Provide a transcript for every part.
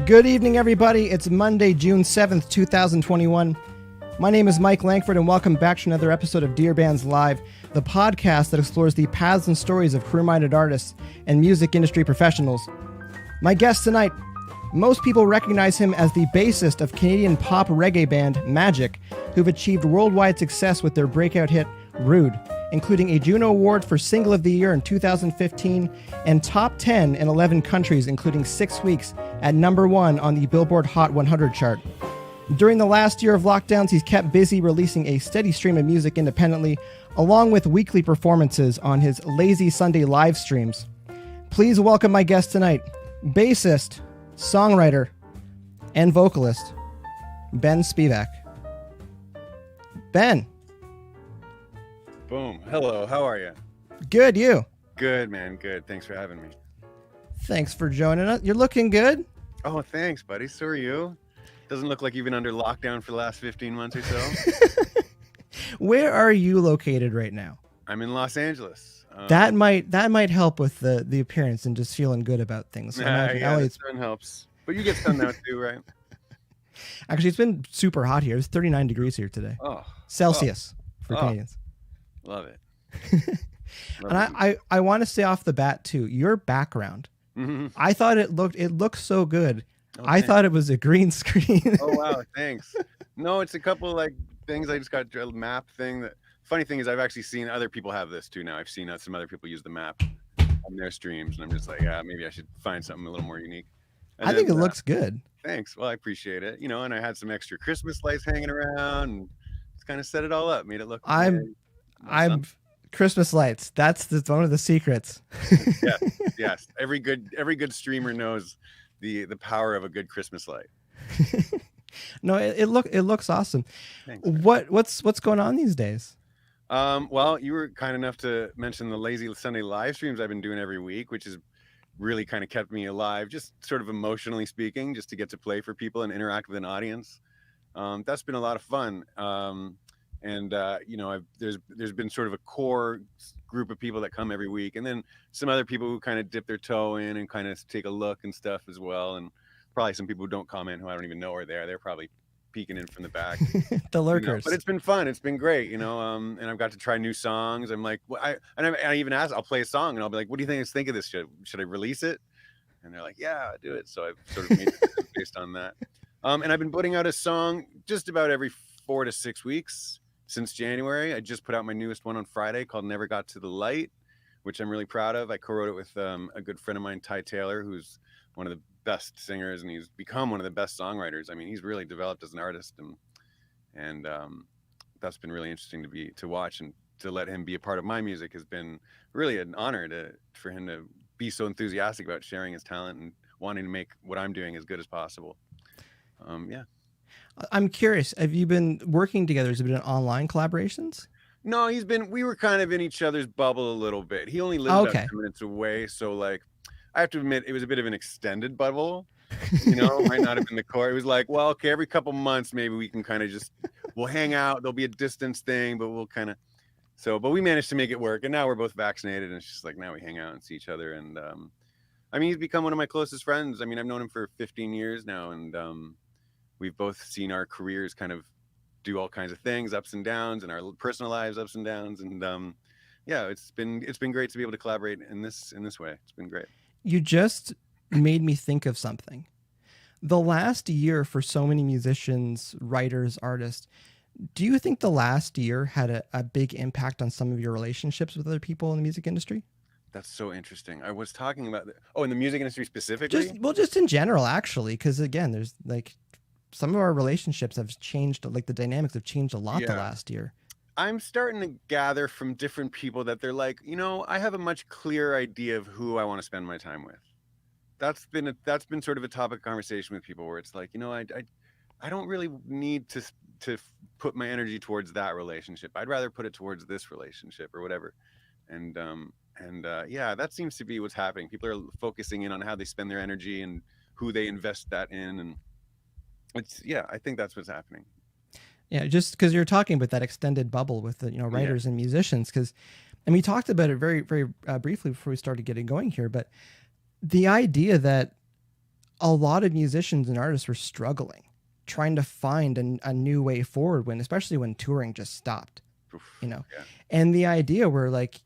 Good evening, everybody. It's Monday, June 7th, 2021. My name is Mike Langford, and welcome back to another episode of DearBands Live, the podcast that explores the paths and stories of career-minded artists and music industry professionals. My guest tonight, most people recognize him as the bassist of Canadian pop-reggae band Magic, who've achieved worldwide success with their breakout hit, Rude, including a Juno Award for Single of the Year in 2015 and top 10 in 11 countries, including 6 weeks at number 1 on the Billboard Hot 100 chart. During the last year of lockdowns, he's kept busy releasing a steady stream of music independently, along with weekly performances on his Lazy Sunday live streams. Please welcome my guest tonight, bassist, songwriter, and vocalist, Ben Spivak. Ben. Boom. Hello. How are you? Good. You? Good, man. Good. Thanks for having me. Thanks for joining us. You're looking good. Oh, thanks, buddy. So are you. Doesn't look like you've been under lockdown for the last 15 months or so. Where are you located right now? I'm in Los Angeles. That might help with the appearance and just feeling good about things. So The sun helps. But you get sun now too, right? Actually, it's been super hot here. It's 39 degrees here today. Oh, Celsius for Canadians. Love it. And I want to say off the bat too, your background. Mm-hmm. I thought it looked so good. Oh, I thought it was a green screen. Oh wow, thanks. No, it's a couple like things. I just got a map thing. That funny thing is, I've actually seen other people have this too now. I've seen some other people use the map on their streams, and I'm just like, yeah, maybe I should find something a little more unique. And I think it looks good. Thanks. Well, I appreciate it. And I had some extra Christmas lights hanging around, and just kind of set it all up, made it look. I'm Christmas lights. That's one of the secrets. Yes. Every good streamer knows the power of a good Christmas light. No, it looks awesome. Thanks, What's going on these days? Well, you were kind enough to mention the Lazy Sunday live streams I've been doing every week, which has really kind of kept me alive, just sort of emotionally speaking, just to get to play for people and interact with an audience. That's been a lot of fun. There's been sort of a core group of people that come every week, and then some other people who kind of dip their toe in and kind of take a look and stuff as well, and probably some people who don't comment who I don't even know are there. They're probably peeking in from the back. The lurkers. But it's been fun. It's been great, and I've got to try new songs. I'm like, I even ask, I'll play a song and I'll be like, what do you think of this? Should I release it? And they're like, yeah, do it. So I've sort of made it based on that. And I've been putting out a song just about every 4 to 6 weeks since January. I just put out my newest one on Friday called Never Got to the Light, which I'm really proud of. I co-wrote it with a good friend of mine, Ty Taylor, who's one of the best singers, and he's become one of the best songwriters. I mean, he's really developed as an artist, and that's been really interesting to watch, and to let him be a part of my music has been really an honor for him to be so enthusiastic about sharing his talent and wanting to make what I'm doing as good as possible. Yeah. I'm curious, have you been working together? Has it been online collaborations? No, we were kind of in each other's bubble a little bit. He only lived about 10 minutes away, so like, I have to admit, it was a bit of an extended bubble. Might not have been the core. It was like, well, okay, every couple months, maybe we can kind of we'll hang out. There'll be a distance thing, but we'll kind of, but we managed to make it work. And now we're both vaccinated, and it's just like, now we hang out and see each other. And he's become one of my closest friends. I mean, I've known him for 15 years now, and we've both seen our careers kind of do all kinds of things, ups and downs, and our personal lives, ups and downs. And it's been great to be able to collaborate in this way. It's been great. You just made me think of something. The last year for so many musicians, writers, artists, do you think the last year had a big impact on some of your relationships with other people in the music industry? That's so interesting. I was talking about in the music industry specifically? Just in general, actually, because again, there's like some of our relationships have changed, like the dynamics have changed a lot the last year. I'm starting to gather from different people that they're like, I have a much clearer idea of who I want to spend my time with. That's been sort of a topic of conversation with people where it's like, I don't really need to put my energy towards that relationship. I'd rather put it towards this relationship or whatever. And that seems to be what's happening. People are focusing in on how they spend their energy and who they invest that in. And I think that's what's happening. Yeah, just because you're talking about that extended bubble with the writers and musicians, because and we talked about it very very briefly before we started getting going here, but the idea that a lot of musicians and artists were struggling, trying to find a new way forward especially when touring just stopped, Oof, you know. yeah. And the idea where like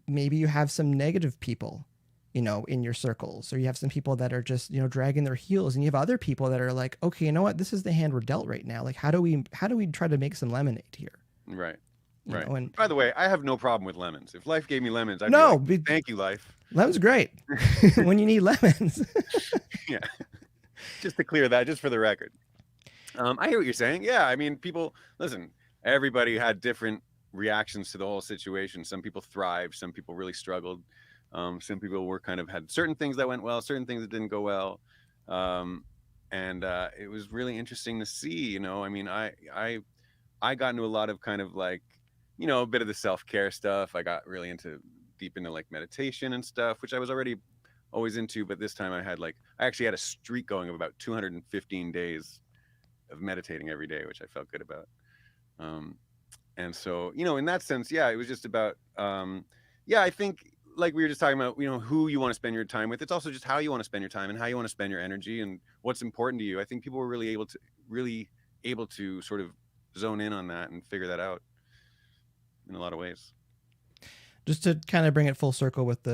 maybe you have some negative people, you know, in your circles, or you have some people that are just, you know, dragging their heels, and you have other people that are like, okay, you know what, this is the hand we're dealt right now. Like, how do we try to make some lemonade here? Right. You Right. know, and by the way, I have no problem with lemons. If life gave me lemons, I'd no, be like, thank you, life. Lemons great when you need lemons. Yeah. Just to clear that, just for the record. I hear what you're saying. Yeah. I mean, people, listen, everybody had different reactions to the whole situation. Some people thrived. Some people really struggled. Some people were had certain things that went well, certain things that didn't go well. And it was really interesting to see, you know, I mean, I got into a lot of kind of like, you know, a bit of the self-care stuff. I got really deep into like meditation and stuff, which I was already always into. But this time I actually had a streak going of about 215 days of meditating every day, which I felt good about. And so, you know, in that sense, yeah, it was just about, I think like we were just talking about, you know, who you want to spend your time with. It's also just how you want to spend your time and how you want to spend your energy and what's important to you. I think people were really able to sort of zone in on that and figure that out in a lot of ways. Just to kind of bring it full circle with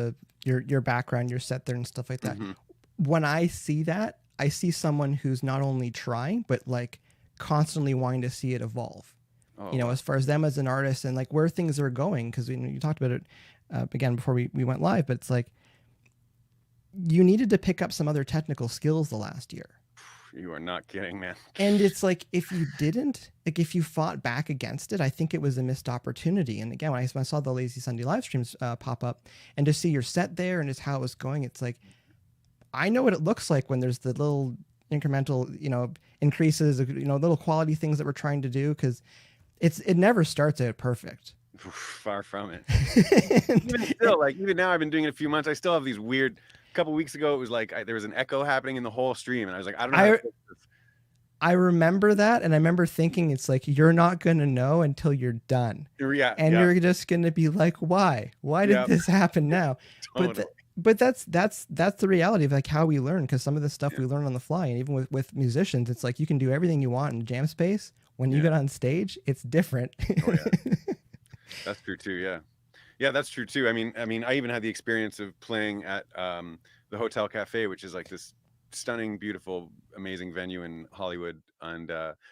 your background, your set there and stuff like that. Mm-hmm. When I see that, I see someone who's not only trying, but like constantly wanting to see it evolve. Oh, you know, wow. As far as them as an artist and like where things are going. Cause you talked about it again before we went live, but it's like, you needed to pick up some other technical skills the last year. You are not kidding, man. And it's like, if you didn't, like if you fought back against it, I think it was a missed opportunity. And again, when I saw the Lazy Sunday live streams pop up and to see your set there and just how it was going, it's like, I know what it looks like when there's the little incremental, you know, increases, you know, little quality things that we're trying to do. Cause it never starts out perfect. Far from it. Even still, like even now I've been doing it a few months. I still have these weird, couple weeks ago, it was like there was an echo happening in the whole stream, and I was like, I don't know how to fix this. I remember that, and I remember thinking, it's like you're not gonna know until you're done. Yeah, and you're just gonna be like, why did this happen now? Totally. But that's the reality of like how we learn, because some of the stuff we learn on the fly, and even with musicians, it's like you can do everything you want in jam space. When you get on stage, it's different. Oh, yeah. That's true too. Yeah, that's true too. I mean, I even had the experience of playing at the Hotel Cafe, which is like this stunning, beautiful, amazing venue in Hollywood, and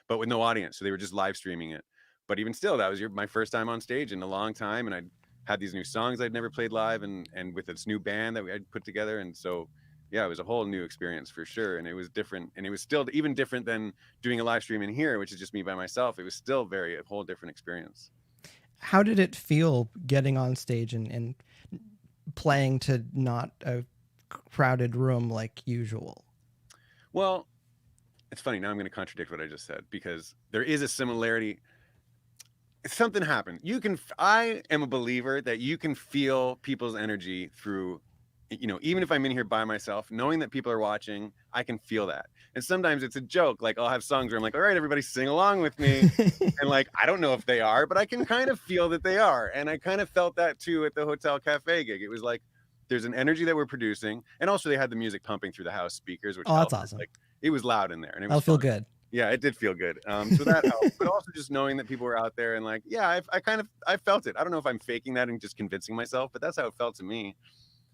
but with no audience, so they were just live streaming it. But even still, that was my first time on stage in a long time, and I had these new songs I'd never played live, and with this new band that we had put together, and so yeah, it was a whole new experience for sure, and it was different, and it was still even different than doing a live stream in here, which is just me by myself. It was still a whole different experience. How did it feel getting on stage and playing to not a crowded room like usual? Well, it's funny. Now I'm going to contradict what I just said, because there is a similarity. Something happened. I am a believer that you can feel people's energy through, you know, even if I'm in here by myself, knowing that people are watching, I can feel that. And sometimes it's a joke. Like I'll have songs where I'm like, all right, everybody sing along with me. And like, I don't know if they are, but I can kind of feel that they are. And I kind of felt that too at the Hotel Cafe gig. It was like, there's an energy that we're producing. And also they had the music pumping through the house speakers, which that's awesome. Like it was loud in there. And it was feel good. Yeah, it did feel good. So that helped. But also just knowing that people were out there and like, yeah, I felt it. I don't know if I'm faking that and just convincing myself, but that's how it felt to me.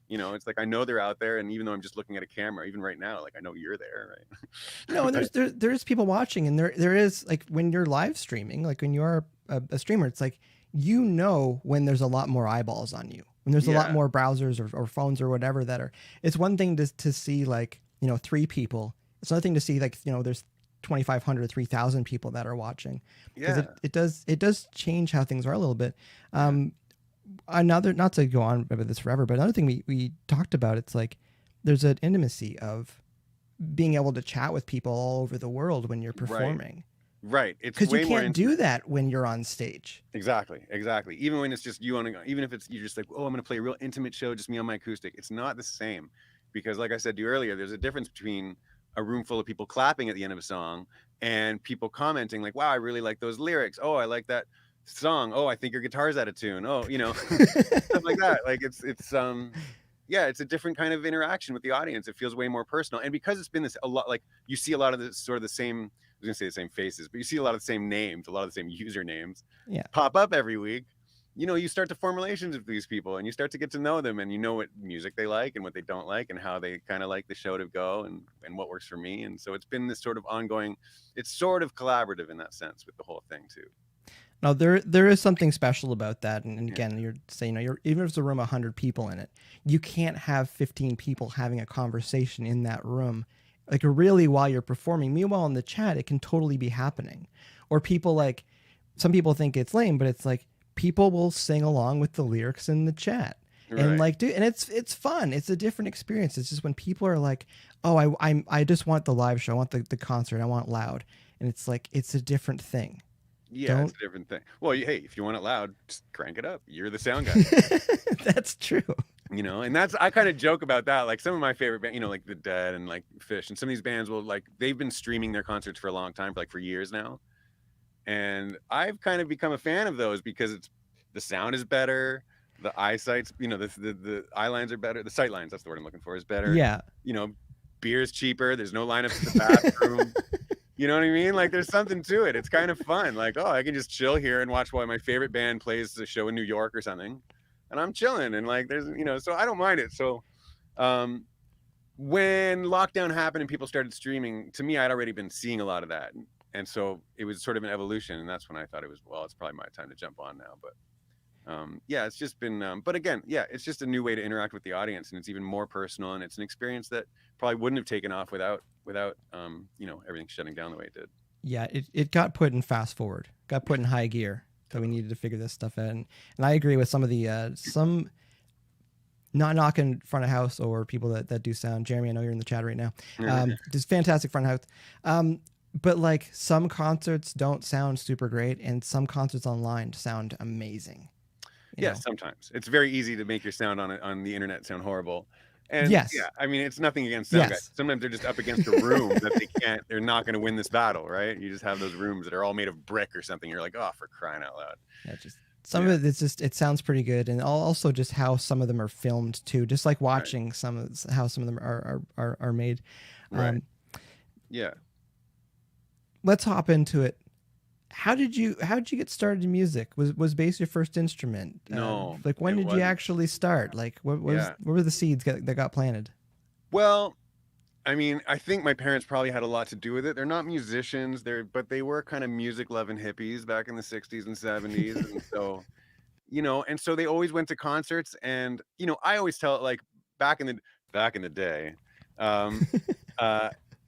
You know, it's like, I know they're out there, and even though I'm just looking at a camera, even right now, like I know you're there, right? No, and there's people watching, and there is, like, when you're live streaming, like when you're a streamer, it's like, you know, when there's a lot more eyeballs on you, when there's a lot more browsers or phones or whatever that are, it's one thing to see like, you know, 3 people. It's another thing to see like, you know, there's 2,500, 3,000 people that are watching, because it does change how things are a little bit. Another, not to go on about this forever, but another thing we talked about, it's like there's an intimacy of being able to chat with people all over the world when you're performing. Right. It's because you can't do that when you're on stage. Exactly. Even when it's just you even if you're just like, oh, I'm going to play a real intimate show, just me on my acoustic. It's not the same, because like I said to you earlier, there's a difference between a room full of people clapping at the end of a song and people commenting like, wow, I really like those lyrics. Oh, I like that song. Oh, I think your guitar's out of tune. Oh, you know, stuff like that. Like it's yeah, it's a different kind of interaction with the audience. It feels way more personal. And because it's been this a lot, like you see a lot of the sort of the same, I was gonna say the same faces, but you see a lot of the same names, a lot of the same usernames pop up every week. You know, you start to form relations with these people and you start to get to know them, and you know what music they like and what they don't like and how they kind of like the show to go, and what works for me. And so it's been this sort of ongoing, it's sort of collaborative in that sense with the whole thing too. No, there is something special about that. And again, you're saying, you know, even if it's a room of 100 people in it, you can't have 15 people having a conversation in that room, like really while you're performing. Meanwhile, in the chat, it can totally be happening. Or people, like, some people think it's lame, but it's like people will sing along with the lyrics in the chat. Right. And like, dude, and it's fun. It's a different experience. It's just when people are like, oh, I just want the live show. I want the concert. I want it loud. And it's like, it's a different thing. Yeah, it's a different thing. Well, hey, if you want it loud, just crank it up. You're the sound guy. That's true. You know, and that's, I kind of joke about that. Like some of my favorite bands, you know, like The Dead and like Fish, and some of these bands will, like, they've been streaming their concerts for a long time, for years now. And I've kind of become a fan of those because the sound is better, the eyesight's, you know, the eye lines are better, the sight lines, that's the word I'm looking for, is better. Yeah. You know, beer's cheaper. There's no lineups at the bathroom. You know what I mean? Like, there's something to it. It's kind of fun. Like, oh, I can just chill here and watch while my favorite band plays a show in New York or something, and I'm chilling. And like, there's, you know, so I don't mind it. So when lockdown happened and people started streaming, to me, I'd already been seeing a lot of that. And so it was sort of an evolution. And that's when I thought it was, well, it's probably my time to jump on now. But yeah, it's just been, but again, yeah, it's just a new way to interact with the audience, and it's even more personal, and it's an experience that probably wouldn't have taken off without you know, everything shutting down the way it did. Yeah, it got put in fast forward, got put in high gear, that we needed to figure this stuff out. And I agree with some of the some, not knocking front of house or people that do sound. Jeremy, I know you're in the chat right now. Just fantastic front of house. But like, some concerts don't sound super great, and some concerts online sound amazing. Yeah, sometimes it's very easy to make your sound on the internet sound horrible. And yes, yeah, I mean, it's nothing against them guys. Sometimes they're just up against a room that they're not going to win this battle, right? You just have those rooms that are all made of brick or something. You're like, oh, for crying out loud. Yeah, just some of it sounds pretty good, and also just how some of them are filmed too. Just like watching how some of them are made. Right. Yeah. Let's hop into it. How did you get started in music? Was bass your first instrument? No. Like, when did you actually start? Like, what were the seeds that got planted? Well, I mean, I think my parents probably had a lot to do with it. They're not musicians, but they were kind of music loving hippies back in the 60s and 70s. And so, you know, and so they always went to concerts. And, you know, I always tell it, like, back in the day,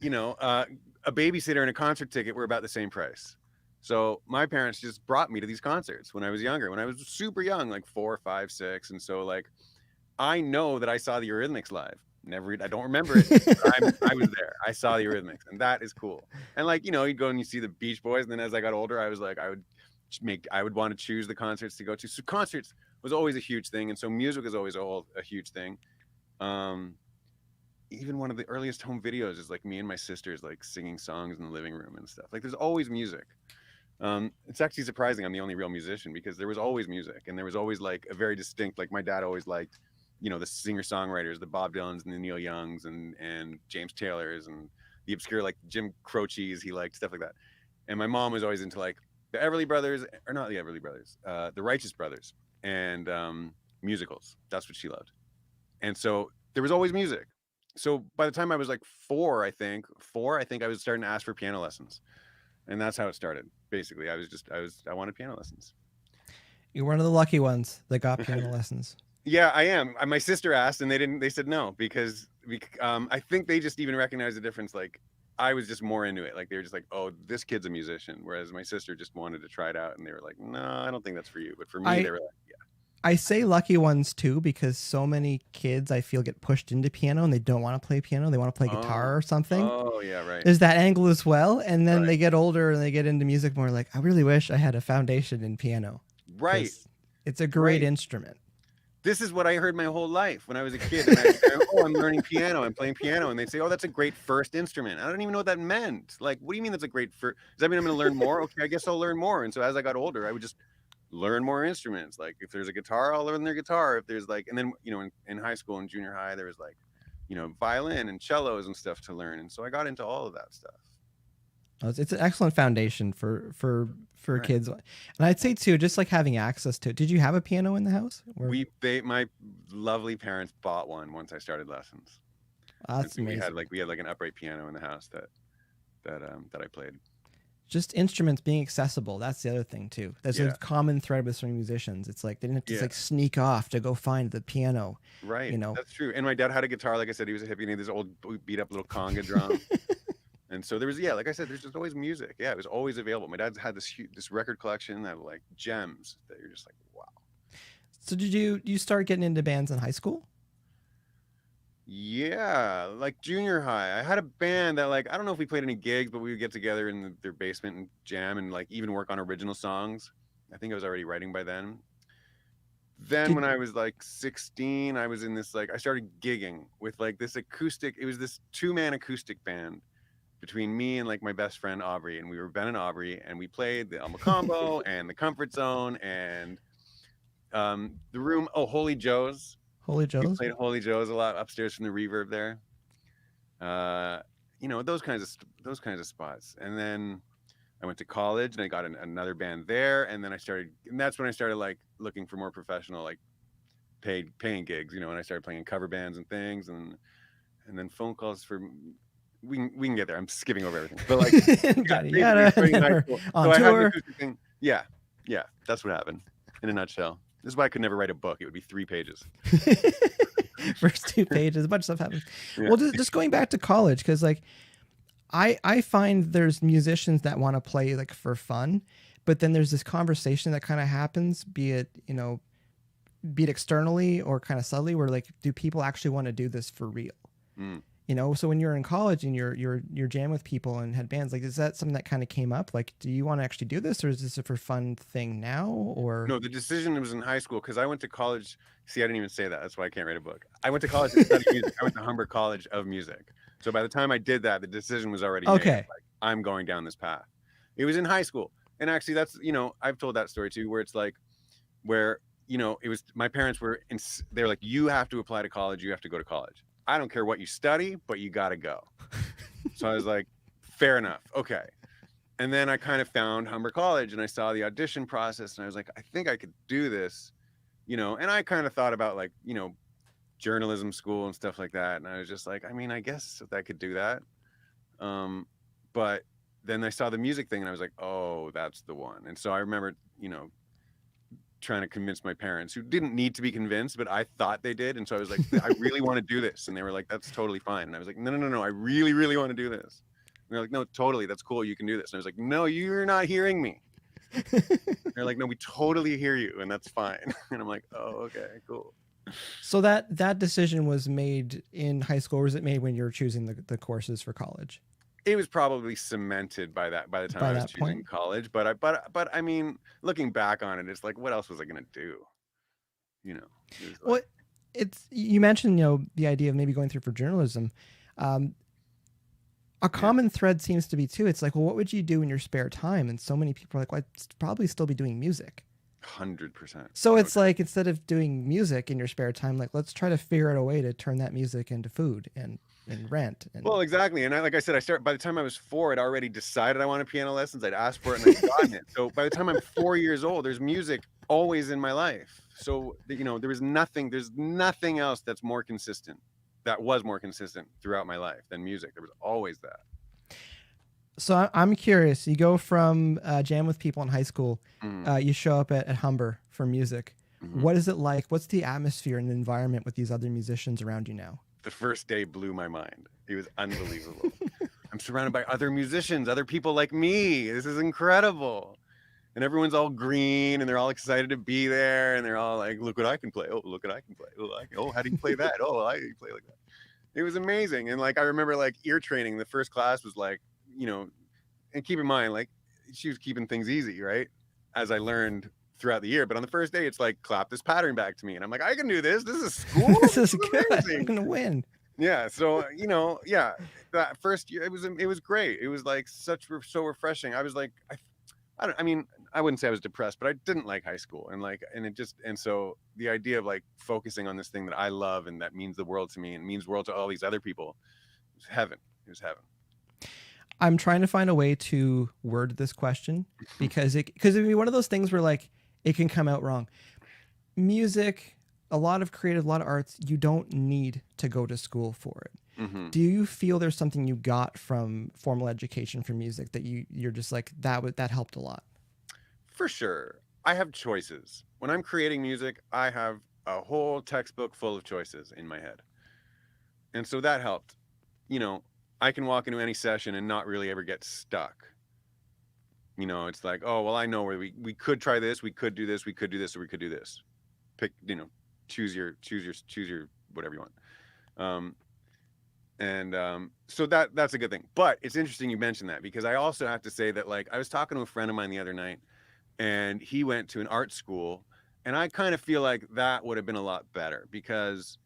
you know, a babysitter and a concert ticket were about the same price. So my parents just brought me to these concerts when I was younger, when I was super young, like 4, 5, 6. And so, like, I know that I saw the Eurythmics live. I don't remember it. I was there. I saw the Eurythmics, and that is cool. And like, you know, you'd go and you see the Beach Boys. And then as I got older, I was like, I would want to choose the concerts to go to. So concerts was always a huge thing. And so music is always a huge thing. Even one of the earliest home videos is like me and my sisters, like, singing songs in the living room and stuff. Like, there's always music. It's actually surprising I'm the only real musician, because there was always music, and there was always like a very distinct, like, my dad always liked, you know, the singer-songwriters, the Bob Dylans and the Neil Youngs and James Taylors and the obscure, like, Jim Croce's, he liked stuff like that. And my mom was always into, like, the Everly Brothers, or not the Everly Brothers, the Righteous Brothers, and musicals. That's what she loved. And so there was always music. So by the time I was like 4, I think I was starting to ask for piano lessons. And that's how it started. Basically, I wanted piano lessons. You're one of the lucky ones that got piano lessons. Yeah, I am. My sister asked, and they said no, because I think they just even recognized the difference. Like, I was just more into it. Like, they were just like, oh, this kid's a musician. Whereas my sister just wanted to try it out, and they were like, no, I don't think that's for you. But for me, they were like, yeah. I say lucky ones too, because so many kids, I feel, get pushed into piano and they don't want to play piano. They want to play guitar or something. Oh yeah, right. There's that angle as well. And then they get older and they get into music more, like, I really wish I had a foundation in piano. Right. It's a great instrument. This is what I heard my whole life when I was a kid. And I'm learning piano. I'm playing piano. And they'd say, oh, that's a great first instrument. I don't even know what that meant. Like, what do you mean that's a great first? Does that mean I'm going to learn more? Okay, I guess I'll learn more. And so as I got older, I would just learn more instruments. Like if there's a guitar, I'll learn their guitar. If there's like, and then, you know, in high school and junior high, there was like, you know, violin and cellos and stuff to learn. And so I got into all of that stuff. It's an excellent foundation for Right. kids. And I'd say too, just like having access to it. Did you have a piano in the house? My lovely parents bought one once I started lessons. That's so amazing. we had like an upright piano in the house that I played. Just instruments being accessible. That's the other thing too. That's a common thread with some musicians. It's like they didn't have to like sneak off to go find the piano. Right. You know, that's true. And my dad had a guitar. Like I said, he was a hippie and he had this old beat up little conga drum. And so there was, like I said, there's just always music. Yeah, it was always available. My dad's had this record collection that like gems that you're just like, wow. So did you start getting into bands in high school? Yeah, like junior high. I had a band that like, I don't know if we played any gigs, but we would get together in their basement and jam and like even work on original songs. I think I was already writing by then. When I was like 16, I was in this like, I started gigging with like this acoustic, it was this 2-man acoustic band between me and like my best friend Aubrey, and we were Ben and Aubrey, and we played the Elmo Combo and the Comfort Zone and the room. Oh, Holy Joe's. We played Holy Joe's a lot upstairs from the reverb there. You know, those kinds of spots. And then I went to college and I got another band there, and then that's when I started like looking for more professional like paying gigs. You know, and I started playing cover bands and things, and then phone calls for. We can get there. I'm skipping over everything, but like, on tour. Yeah, that's what happened in a nutshell. This is why I could never write a book. It would be 3 pages. First 2 pages, a bunch of stuff happens. Yeah. Well, just going back to college, because like, I find there's musicians that want to play like for fun, but then there's this conversation that kind of happens, be it externally or kind of subtly, where like, do people actually want to do this for real? Mm. You know, so when you're in college and you're jamming with people and had bands, like, is that something that kind of came up? Like, do you want to actually do this, or is this a for fun thing now? Or no, the decision was in high school because I went to college. See, I didn't even say that. That's why I can't write a book. I went to college to study music. I went to Humber College of Music. So by the time I did that, the decision was already made. Like, I'm going down this path. It was in high school, and actually, that's I've told that story too, where it's like, it was my parents they're like, you have to apply to college. You have to go to college. I don't care what you study, but you got to go. So I was like, fair enough. Okay. And then I kind of found Humber College and I saw the audition process and I was like, I think I could do this, and I kind of thought about like, journalism school and stuff like that. And I was just like, I mean, I guess I could do that. But then I saw the music thing and I was like, oh, that's the one. And so I remember, trying to convince my parents, who didn't need to be convinced, but I thought they did. And so I was like, I really want to do this. And they were like, that's totally fine. And I was like, no, I really, really want to do this. And they're like, no, totally, that's cool, you can do this. And I was like, no, you're not hearing me. They're like, no, we totally hear you, and that's fine. And I'm like, oh, okay, cool. So that decision was made in high school, or was it made when you were choosing the courses for college? It was probably cemented by the time I was choosing college. But I mean, looking back on it, it's like, what else was I gonna do? Well, you mentioned the idea of maybe going through for journalism. A common thread seems to be too. It's like, well, what would you do in your spare time? And so many people are like, well, I'd probably still be doing music. 100%. So it's like, instead of doing music in your spare time, like, let's try to figure out a way to turn that music into food and rent. Well, exactly. And like I said, by the time I was 4, I'd already decided I wanted piano lessons. I'd asked for it and I'd gotten it. So by the time I'm 4 years old, there's music always in my life. So, there's nothing else that was more consistent throughout my life than music. There was always that. So I'm curious, you go from jam with people in high school, you show up at Humber for music. Mm-hmm. What is it like? What's the atmosphere and the environment with these other musicians around you now? The first day blew my mind. It was unbelievable. I'm surrounded by other musicians, other people like me. This is incredible. And everyone's all green and they're all excited to be there. And they're all like, look what I can play. Oh, look what I can play. Oh, how do you play that? Oh, I play like that. It was amazing. And like, I remember like ear training, the first class was like, and keep in mind, like, she was keeping things easy, right? As I learned throughout the year. But on the first day, it's like, clap this pattern back to me. And I'm like, I can do this. This is school. This is good. I'm going to win. Yeah. So, that first year, it was great. It was like so refreshing. I was like, I I wouldn't say I was depressed, but I didn't like high school, and so the idea of like focusing on this thing that I love and that means the world to me and means the world to all these other people, it was heaven. It was heaven. I'm trying to find a way to word this question because it'd be one of those things where like it can come out wrong. Music, a lot of creative, a lot of arts, you don't need to go to school for it. Mm-hmm. Do you feel there's something you got from formal education for music that you're just like that helped a lot? For sure. I have choices. When I'm creating music, I have a whole textbook full of choices in my head. And so that helped. You know, I can walk into any session and not really ever get stuck. You know, it's like, oh, well, I know where we could try this, we could do this, we could do this, or we could do this. Pick, you know, choose your whatever you want. So that's a good thing. But it's interesting you mentioned that, because I also have to say that, like, I was talking to a friend of mine the other night, and he went to an art school, and I kind of feel like that would have been a lot better, because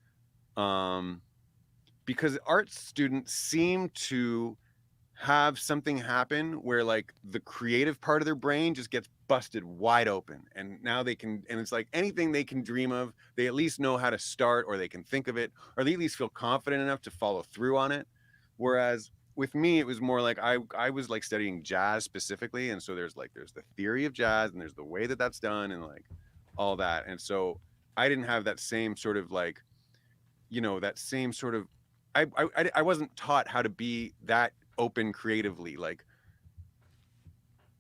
art students seem to have something happen where like the creative part of their brain just gets busted wide open, and now they can, and it's like anything they can dream of, they at least know how to start, or they can think of it, or they at least feel confident enough to follow through on it. Whereas with me, it was more like I was like studying jazz specifically, and so there's the theory of jazz, and there's the way that that's done, and like all that, and so I didn't have that same sort of like, you know, that same sort of I wasn't taught how to be that open creatively. Like,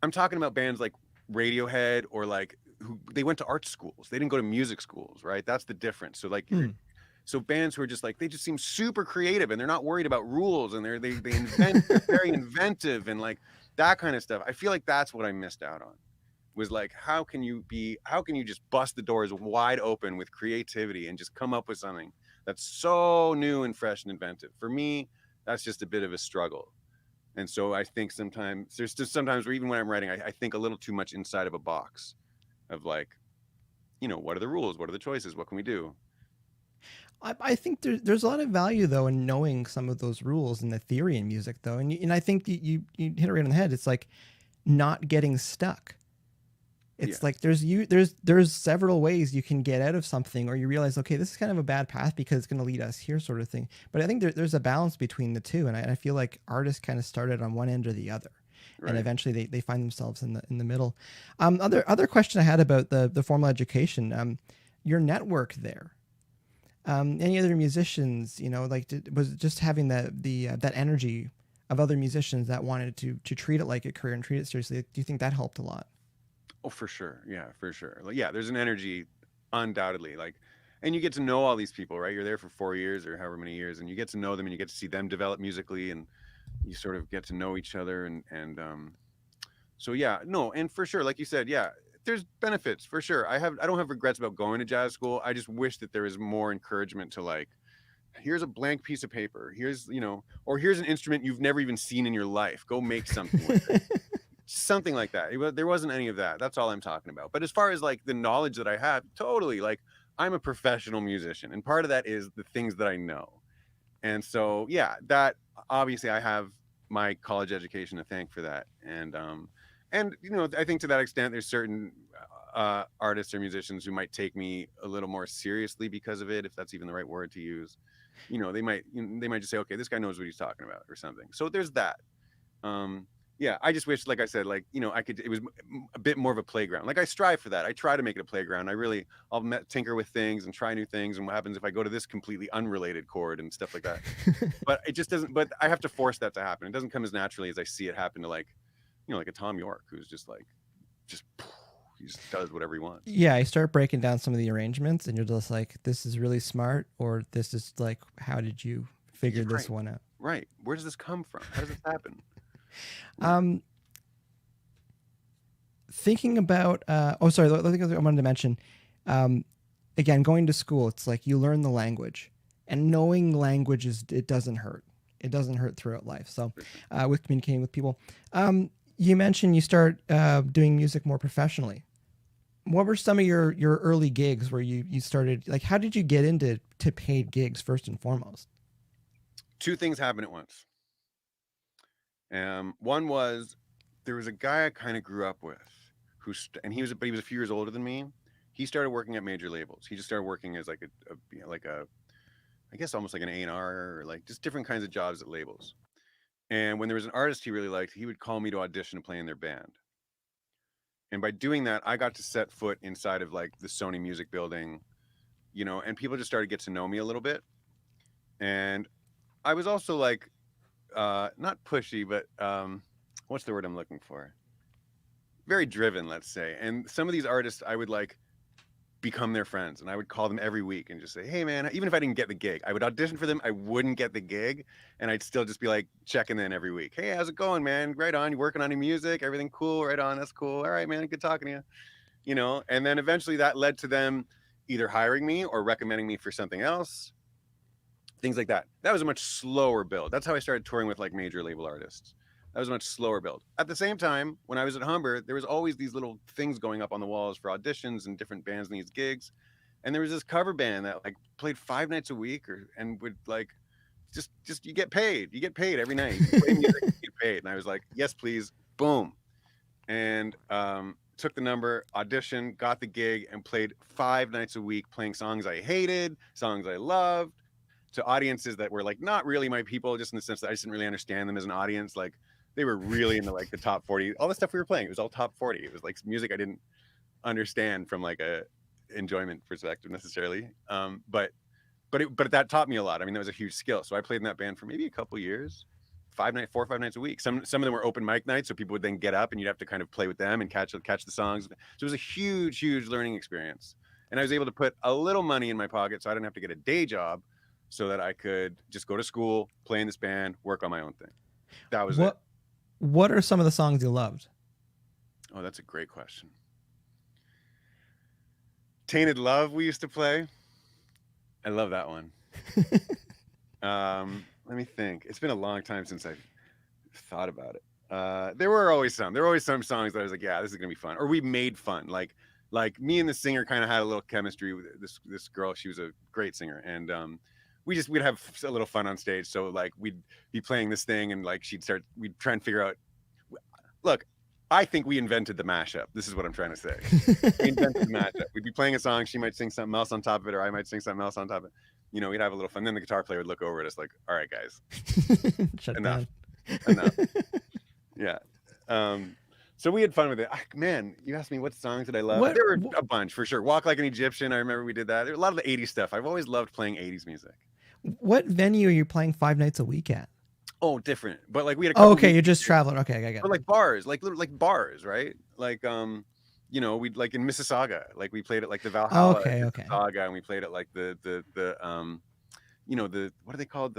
I'm talking about bands like Radiohead, or like who they went to art schools. They didn't go to music schools, right? That's the difference. So like, so bands who are just like, they just seem super creative, and they're not worried about rules, and they invent, they're very inventive, and like that kind of stuff. I feel like that's what I missed out on, was like, how can you just bust the doors wide open with creativity and just come up with something that's so new and fresh and inventive? For me, that's just a bit of a struggle. And so I think sometimes there's just sometimes where even when I'm writing, I think a little too much inside of a box of like, you know, what are the rules? What are the choices? What can we do? I think there's a lot of value though in knowing some of those rules and the theory in music though, and I think you hit it right on the head. It's like not getting stuck. It's like there's several ways you can get out of something, or you realize, okay, this is kind of a bad path because it's going to lead us here, sort of thing. But I think there's a balance between the two, and I feel like artists kind of started on one end or the other, right, and eventually they find themselves in the middle. Other question I had about the formal education, your network there. Any other musicians, you know, like was it just having that energy of other musicians that wanted to treat it like a career and treat it seriously? Do you think that helped a lot? Oh, for sure. Yeah, for sure. Like, yeah, there's an energy, undoubtedly. Like, and you get to know all these people, right? You're there for 4 years or however many years, and you get to know them, and you get to see them develop musically, and you sort of get to know each other. So yeah, no, and for sure, like you said, yeah, there's benefits for sure. I don't have regrets about going to jazz school. I just wish that there was more encouragement to like, here's a blank piece of paper. Here's, you know, or here's an instrument you've never even seen in your life. Go make something with it. Something like that. There wasn't any of that. That's all I'm talking about. But as far as like the knowledge that I have, totally, like, I'm a professional musician, and part of that is the things that I know. And so, yeah, that obviously I have my college education to thank for that. And you know, I think to that extent, there's certain artists or musicians who might take me a little more seriously because of it, if that's even the right word to use. You know, they might just say, okay, this guy knows what he's talking about, or something. So there's that. Yeah, I just wish, like I said, like, you know, it was a bit more of a playground. Like, I strive for that. I try to make it a playground. I'll tinker with things and try new things. And what happens if I go to this completely unrelated chord and stuff like that? But it just doesn't, but I have to force that to happen. It doesn't come as naturally as I see it happen to, like, you know, like a Tom York, who's just like, he just does whatever he wants. Yeah, I start breaking down some of the arrangements, and you're just like, this is really smart, or this is like, how did you figure this one out? Right. Where does this come from? How does this happen? Thinking about the thing I wanted to mention, again, going to school, it's like you learn the language, and knowing language it doesn't hurt throughout life. So with communicating with people, you mentioned you start doing music more professionally. What were some of your early gigs where you started, like, how did you get into paid gigs first and foremost? Two things happened at once. One was, there was a guy I kind of grew up with and he was a few years older than me. He started working at major labels. He just started working as like I guess almost like an A&R, or like just different kinds of jobs at labels. And when there was an artist he really liked, he would call me to audition to play in their band. And by doing that, I got to set foot inside of like the Sony Music Building, and people just started to get to know me a little bit. And I was also like, not pushy, but what's the word I'm looking for? Very driven, let's say. And some of these artists, I would like become their friends, and I would call them every week and just say, hey man, even if I didn't get the gig, I would audition for them. I wouldn't get the gig, and I'd still just be like checking in every week. Hey, how's it going, man? Right on. You working on your music? Everything cool? Right on. That's cool. All right, man. Good talking to you. And then eventually that led to them either hiring me or recommending me for something else, things like that. That was a much slower build. That's how I started touring with like major label artists. That was a much slower build. At the same time, when I was at Humber, there was always these little things going up on the walls for auditions, and different bands needs gigs. And there was this cover band that like played 5 nights a week, and would like just you get paid. You get paid every night. You play music, you get paid. And I was like, yes, please. Boom. And took the number, auditioned, got the gig, and played 5 nights a week, playing songs I hated, songs I loved, to audiences that were like not really my people, just in the sense that I just didn't really understand them as an audience. Like, they were really into like the top 40, all the stuff we were playing. It was all top 40. It was like music I didn't understand from like a enjoyment perspective necessarily. But that taught me a lot. I mean, that was a huge skill. So I played in that band for maybe a couple years, 4 or 5 nights a week. Some of them were open mic nights, so people would then get up and you'd have to kind of play with them and catch the songs. So it was a huge learning experience. And I was able to put a little money in my pocket, so I didn't have to get a day job, so that I could just go to school, play in this band, work on my own thing. That was it. What are some of the songs you loved? Oh, that's a great question. Tainted Love, we used to play. I love that one. Let me think. It's been a long time since I've thought about it. There were always some songs that I was like, yeah, this is gonna be fun. Or we made fun. Like me and the singer kind of had a little chemistry with this girl. She was a great singer, and we'd have a little fun on stage. So like we'd be playing this thing, and like we'd try and figure out. Look, I think we invented the mashup. This is what I'm trying to say. We invented the mashup. We'd be playing a song, she might sing something else on top of it, or I might sing something else on top of it. We'd have a little fun. Then the guitar player would look over at us like, all right, guys, enough. Yeah. So we had fun with it. Man, you asked me what songs did I love? There were a bunch for sure. Walk Like an Egyptian. I remember we did that. There were a lot of the 80s stuff. I've always loved playing 80s music. What venue are you playing 5 nights a week at? Oh, different. But like we had a couple you're just traveling. Okay, I get it. But like bars, like bars, right? Like we'd like in Mississauga, like we played at like the Valhalla Mississauga, and we played at like the what are they called?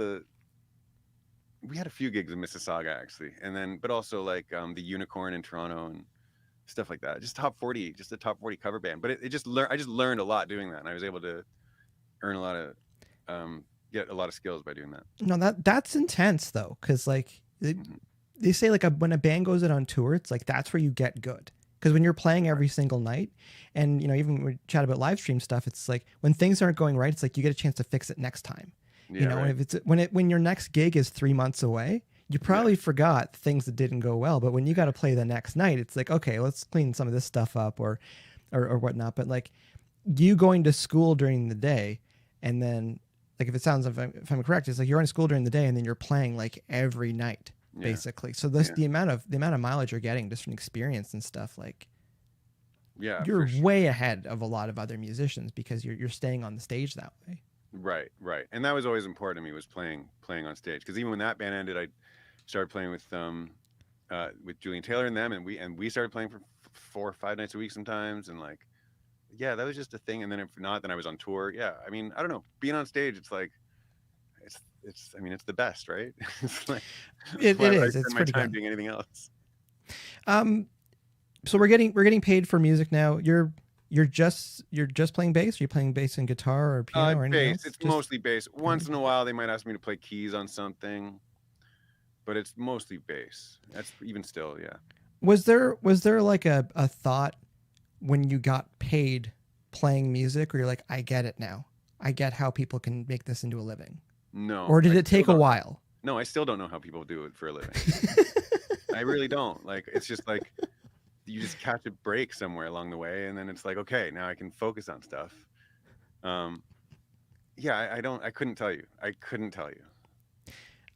We had a few gigs in Mississauga actually, and then but also like the Unicorn in Toronto and stuff like that. Just a top 40 cover band. But I just learned a lot doing that, and I was able to earn a lot of get a lot of skills by doing that. No, that's intense though, because like they say like when a band goes out on tour, it's like that's where you get good. Because when you're playing every single night, and even when we chat about live stream stuff, it's like when things aren't going right, it's like you get a chance to fix it next time. Yeah, right. If it's when your next gig is 3 months away, you probably forgot things that didn't go well. But when you got to play the next night, it's like, okay, let's clean some of this stuff up or whatnot. But like you going to school during the day, and then like if I'm correct, it's like you're in school during the day and then you're playing like every night basically. So the amount of mileage you're getting just from experience and stuff, like you're way ahead of a lot of other musicians because you're staying on the stage that way. Right. And that was always important to me, was playing on stage. Because even when that band ended, I started playing with Julian Taylor and them, and we started playing for 4 or 5 nights a week sometimes, and like. Yeah, that was just a thing. And then if not, then I was on tour. Yeah, I mean, I don't know. Being on stage, it's like, it's the best, right? It's like, it is. It's pretty time good. Doing anything else. So we're getting paid for music now. You're just playing bass. Or you're playing bass and guitar or piano or anything else? It's mostly bass. Once in a while, they might ask me to play keys on something, but it's mostly bass. That's even still, yeah. Was there like a thought when you got paid playing music, where you're like, I get it now. I get how people can make this into a living? No. Or did it take a while? No, I still don't know how people do it for a living. I really don't. Like, it's just like, you just catch a break somewhere along the way, and then it's like, okay, now I can focus on stuff. Yeah, I couldn't tell you. I couldn't tell you.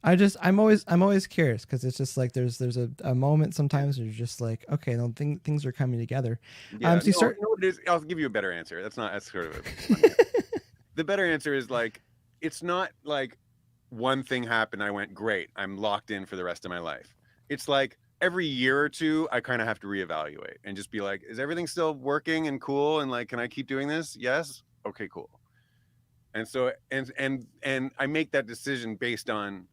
I'm always curious because it's just like there's a moment sometimes where you're just like, okay, no, things are coming together. Yeah, So you start. no, it is. I'll give you a better answer. That's sort of the better answer is like, it's not like one thing happened, I went, great, I'm locked in for the rest of my life. It's like every year or two, I kind of have to reevaluate and just be like, is everything still working and cool? And like, can I keep doing this? Yes. Okay, cool. And so, and I make that decision based on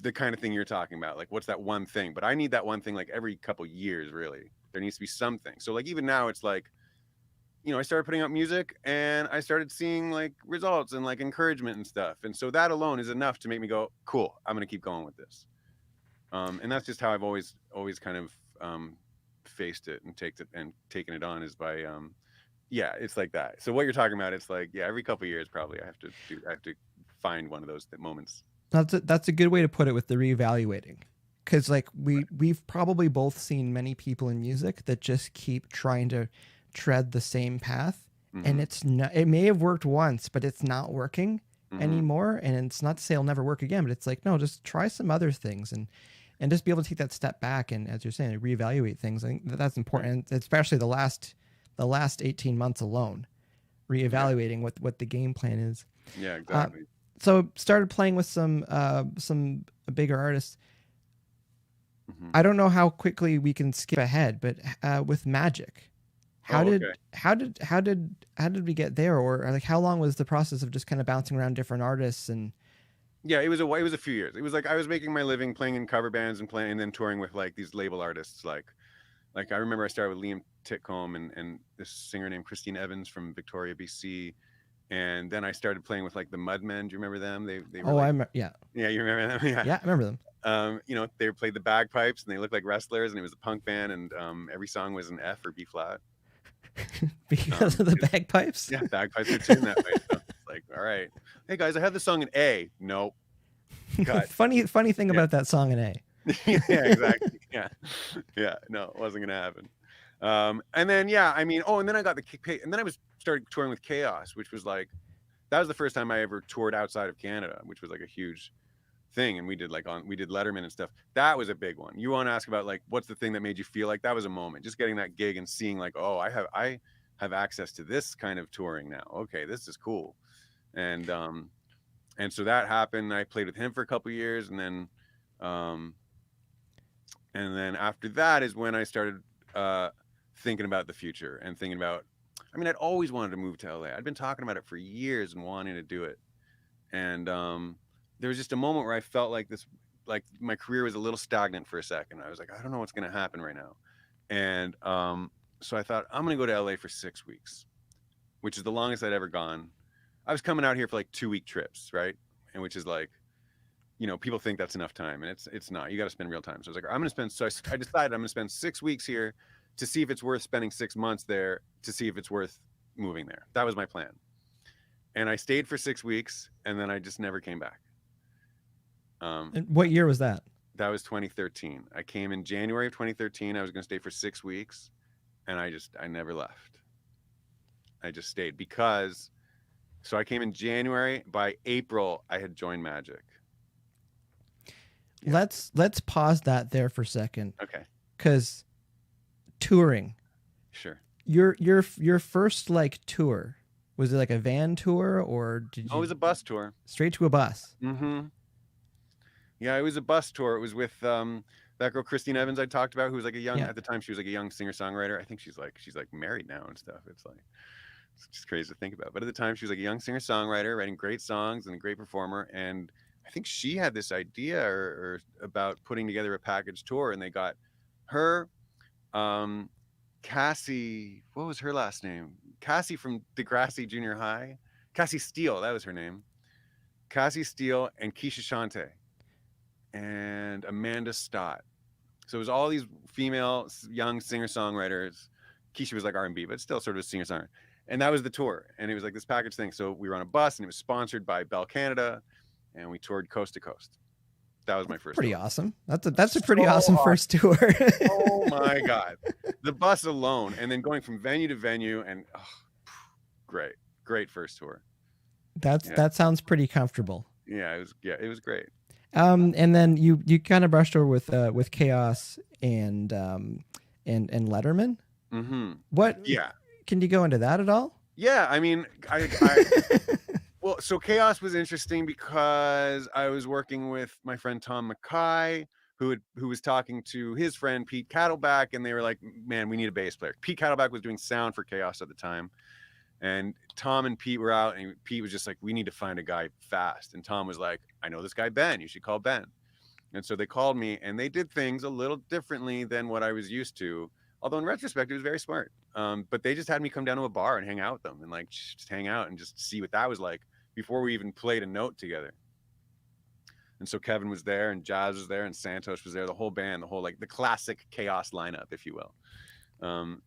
the kind of thing you're talking about. Like, what's that one thing? But I need that one thing like every couple years, really. There needs to be something. So like, even now it's like, you know, I started putting out music and I started seeing like results and like encouragement and stuff. And so that alone is enough to make me go, cool, I'm going to keep going with this. And that's just how I've always kind of faced it and taken it on, is by, yeah, it's like that. So what you're talking about, it's like, yeah, every couple of years, probably I have to find one of those moments. That's a good way to put it, with the reevaluating. Cause like we've probably both seen many people in music that just keep trying to tread the same path, and it's not, it may have worked once, but it's not working anymore. And it's not to say it'll never work again, but it's like, no, just try some other things and just be able to take that step back. And as you're saying, reevaluate things. I think that's important, especially the last 18 months alone, reevaluating what the game plan is. Yeah, exactly. So started playing with some bigger artists. I don't know how quickly we can skip ahead, but with Magic, how did we get there, or like how long was the process of just kind of bouncing around different artists? And yeah, it was a few years. It was like I was making my living playing in cover bands and playing and then touring with like these label artists. Like I remember I started with Liam Titcombe and this singer named Christine Evans from Victoria, BC. And then I started playing with like the Mudmen. Do you remember them? They were yeah, you remember them? Yeah, I remember them. You know, they played the bagpipes and they looked like wrestlers, and it was a punk band, and every song was an F or B flat. Because of the bagpipes? Yeah, bagpipes are tuned that way. So it's like, all right. Hey guys, I have the song in A. Nope. Cut. funny thing about that song in A. Yeah, exactly. Yeah. No, it wasn't gonna happen. And then and then I got and then I started touring with Chaos, which was like, that was the first time I ever toured outside of Canada, which was like a huge thing. And we did Letterman and stuff. That was a big one. You want to ask about like, what's the thing that made you feel like that was a moment, just getting that gig and seeing like, oh, I have access to this kind of touring now. Okay, this is cool. And so that happened. I played with him for a couple of years, and then after that is when I started thinking about the future and thinking about, I mean, I'd always wanted to move to LA. I'd been talking about it for years and wanting to do it. And there was just a moment where I felt like my career was a little stagnant for a second. I was like, I don't know what's going to happen right now. And so I thought, I'm going to go to LA for 6 weeks, which is the longest I'd ever gone. I was coming out here for like 2-week trips, right? And which is like, you know, people think that's enough time, and it's not. You got to spend real time. So I was like, I decided I'm going to spend 6 weeks here to see if it's worth spending 6 months there, to see if it's worth moving there. That was my plan. And I stayed for 6 weeks, and then I just never came back. And what year was that? That was 2013. I came in January of 2013. I was going to stay for 6 weeks, and I never left. I just stayed so I came in January. By April, I had joined Magic. Yeah. Let's pause that there for a second. Okay. Because touring. Sure. Your first like tour, was it like a van tour, or did you? Oh, it was a bus tour. Straight to a bus. Mm-hmm. Yeah, it was a bus tour. It was with that girl Christine Evans I talked about, who was like at the time she was like a young singer-songwriter. I think she's like married now and stuff. It's just crazy to think about. But at the time she was like a young singer-songwriter, writing great songs and a great performer. And I think she had this idea or about putting together a package tour, and they got her, Cassie, what was her last name? Cassie from Degrassi Junior High. Cassie Steele, that was her name. Cassie Steele and Keisha Shante and Amanda Stott. So it was all these female young singer-songwriters. Keisha was like R&B, but still sort of a singer-songwriter. And that was the tour. And it was like this package thing. So we were on a bus, and it was sponsored by Bell Canada, and we toured coast to coast. That was my first Pretty tour. awesome. That's a pretty awesome first tour. Oh my God. The bus alone, and then going from venue to venue, and great first tour. That sounds pretty comfortable. Yeah, it was great. And then you kind of brushed over with Chaos and Letterman. Mm-hmm. What? Yeah. Can you go into that at all? Yeah, I mean, well, so Chaos was interesting because I was working with my friend Tom Mackay, who was talking to his friend Pete Cattleback, and they were like, man, we need a bass player. Pete Cattleback was doing sound for Chaos at the time. And Tom and Pete were out, and Pete was just like, we need to find a guy fast. And Tom was like, I know this guy, Ben. You should call Ben. And so they called me, and they did things a little differently than what I was used to. Although in retrospect, it was very smart. But they just had me come down to a bar and hang out with them and like just hang out and just see what that was like before we even played a note together. And so Kevin was there, and Jazz was there, and Santosh was there, the whole band, the whole like the classic Chaos lineup, if you will.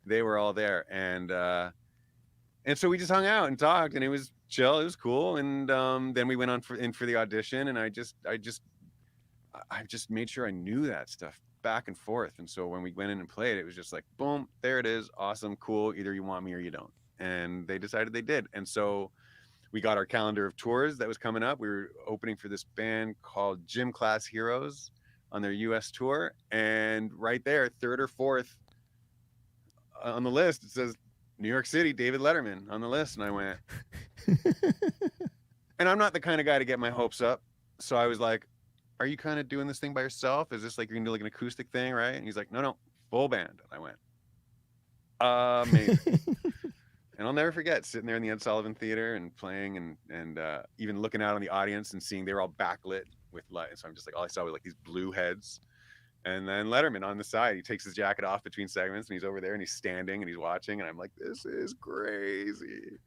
They were all there, and so we just hung out and talked, and it was chill, it was cool. And then we went on for the audition, and I just made sure I knew that stuff back and forth. And so when we went in and played, it was just like, boom, there it is, awesome, cool, either you want me or you don't. And they decided they did. And so we got our calendar of tours that was coming up. We were opening for this band called Gym Class Heroes on their US tour, and right there, third or fourth on the list, it says New York City, David Letterman on the list. And I went, and I'm not the kind of guy to get my hopes up, so I was like, are you kind of doing this thing by yourself? Is this like you're gonna do like an acoustic thing, right? And he's like, no, full band. And I went, amazing. And I'll never forget sitting there in the Ed Sullivan Theater and playing, and even looking out on the audience and seeing they were all backlit with light. So I'm just like, all I saw was like these blue heads. And then Letterman on the side, he takes his jacket off between segments, and he's over there and he's standing and he's watching, and I'm like, this is crazy.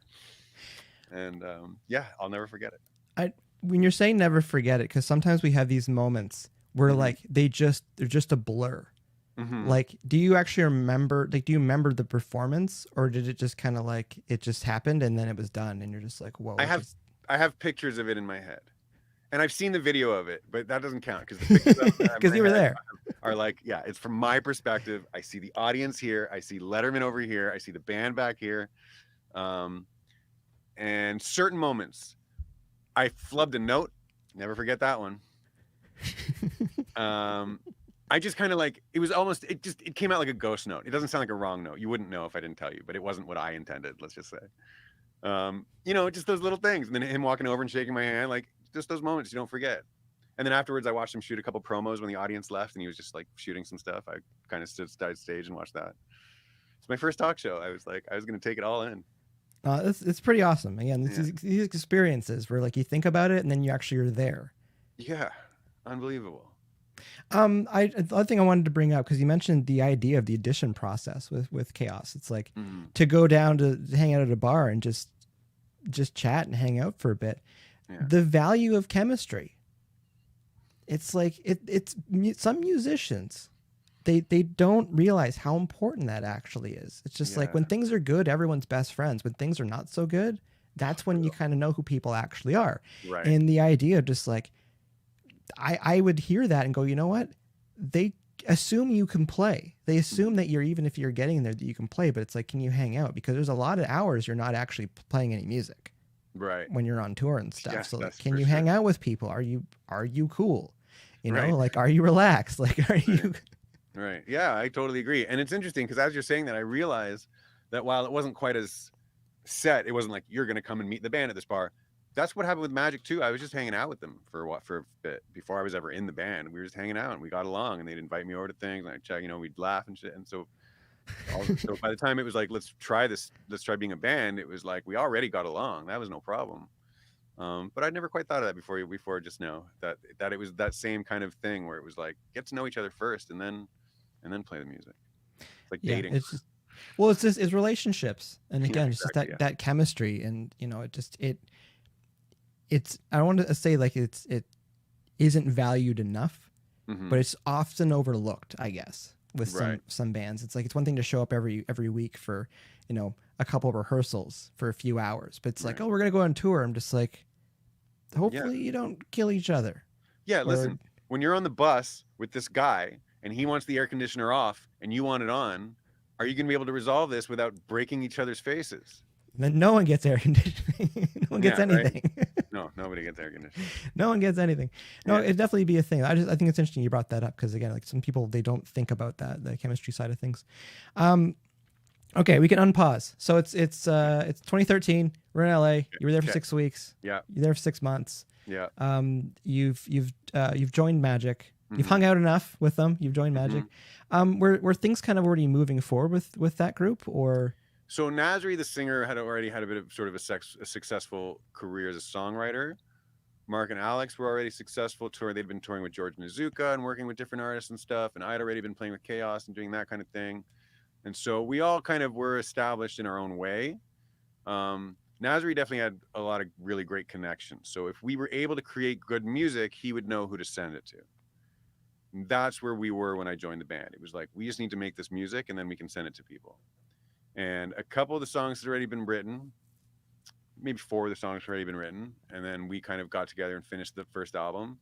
And yeah, I'll never forget it. When you're saying never forget it, because sometimes we have these moments where like they're just a blur. Like, do you actually remember, like, do you remember the performance, or did it just kind of like, it just happened and then it was done and you're just like, whoa. I have pictures of it in my head, and I've seen the video of it, but that doesn't count because the pictures because you were there are like, yeah, it's from my perspective. I see the audience here, I see Letterman over here, I see the band back here, and certain moments I flubbed a note, never forget that one. I just kind of like, it was almost, it came out like a ghost note. It doesn't sound like a wrong note. You wouldn't know if I didn't tell you, but it wasn't what I intended, let's just say. You know, just those little things. And then him walking over and shaking my hand, like just those moments you don't forget. And then afterwards I watched him shoot a couple promos when the audience left, and he was just like shooting some stuff. I kind of stood stage and watched that. It's my first talk show. I was like, I was going to take it all in. It's pretty awesome. Again, these experiences where like you think about it and then you actually are there. Yeah, unbelievable. The other thing I wanted to bring up, because you mentioned the idea of the audition process with Chaos. It's like to go down to hang out at a bar and just chat and hang out for a bit. Yeah. The value of chemistry. It's like it's some musicians. They don't realize how important that actually is. It's just like when things are good, everyone's best friends. When things are not so good, that's when you kind of know who people actually are. Right. And the idea of just like, I would hear that and go, you know what? They assume you can play. They assume that even if you're getting there, that you can play, but it's like, can you hang out? Because there's a lot of hours you're not actually playing any music. Right. When you're on tour and stuff. So like, can you hang out with people? Are you cool? You know, like, are you relaxed? Like, are you... Right. Yeah, I totally agree. And it's interesting because as you're saying that, I realized that while it wasn't quite as set, it wasn't like you're going to come and meet the band at this bar. That's what happened with Magic too. I was just hanging out with them for a bit before I was ever in the band. We were just hanging out and we got along, and they'd invite me over to things, and I'd check, you know, we'd laugh and shit. And so by the time it was like, let's try being a band, it was like we already got along. That was no problem. But I'd never quite thought of that before just now, that it was that same kind of thing where it was like, get to know each other first and then play the music. It's like dating. It's relationships. And again, exactly, it's just that chemistry, and you know, it's I don't want to say like it isn't valued enough, but it's often overlooked, I guess, with some bands. It's like, it's one thing to show up every week for, you know, a couple of rehearsals for a few hours, but it's like, oh, we're going to go on tour. I'm just like, hopefully you don't kill each other. Yeah. Listen, when you're on the bus with this guy and he wants the air conditioner off and you want it on, are you going to be able to resolve this without breaking each other's faces? Then no one gets air conditioning. No one gets anything. Right? No, nobody gets air conditioning. No one gets anything. No, it'd definitely be a thing. I think it's interesting you brought that up because again, like some people, they don't think about that, the chemistry side of things. Okay, we can unpause. So it's 2013. We're in LA. You were there for 6 weeks. Yeah. You're there for 6 months. Yeah. You've joined Magic. You've hung out enough with them. You've joined Magic. Were things kind of already moving forward with that group, or? So Nasri, the singer, had already had a bit of sort of a successful career as a songwriter. Mark and Alex were already successful touring. They'd been touring with George Nazuka and working with different artists and stuff. And I'd already been playing with Chaos and doing that kind of thing. And so we all kind of were established in our own way. Nasri definitely had a lot of really great connections. So if we were able to create good music, he would know who to send it to. And that's where we were when I joined the band. It was like, we just need to make this music and then we can send it to people. And a couple of the songs had already been written. Maybe 4 of the songs had already been written. And then we kind of got together and finished the first album.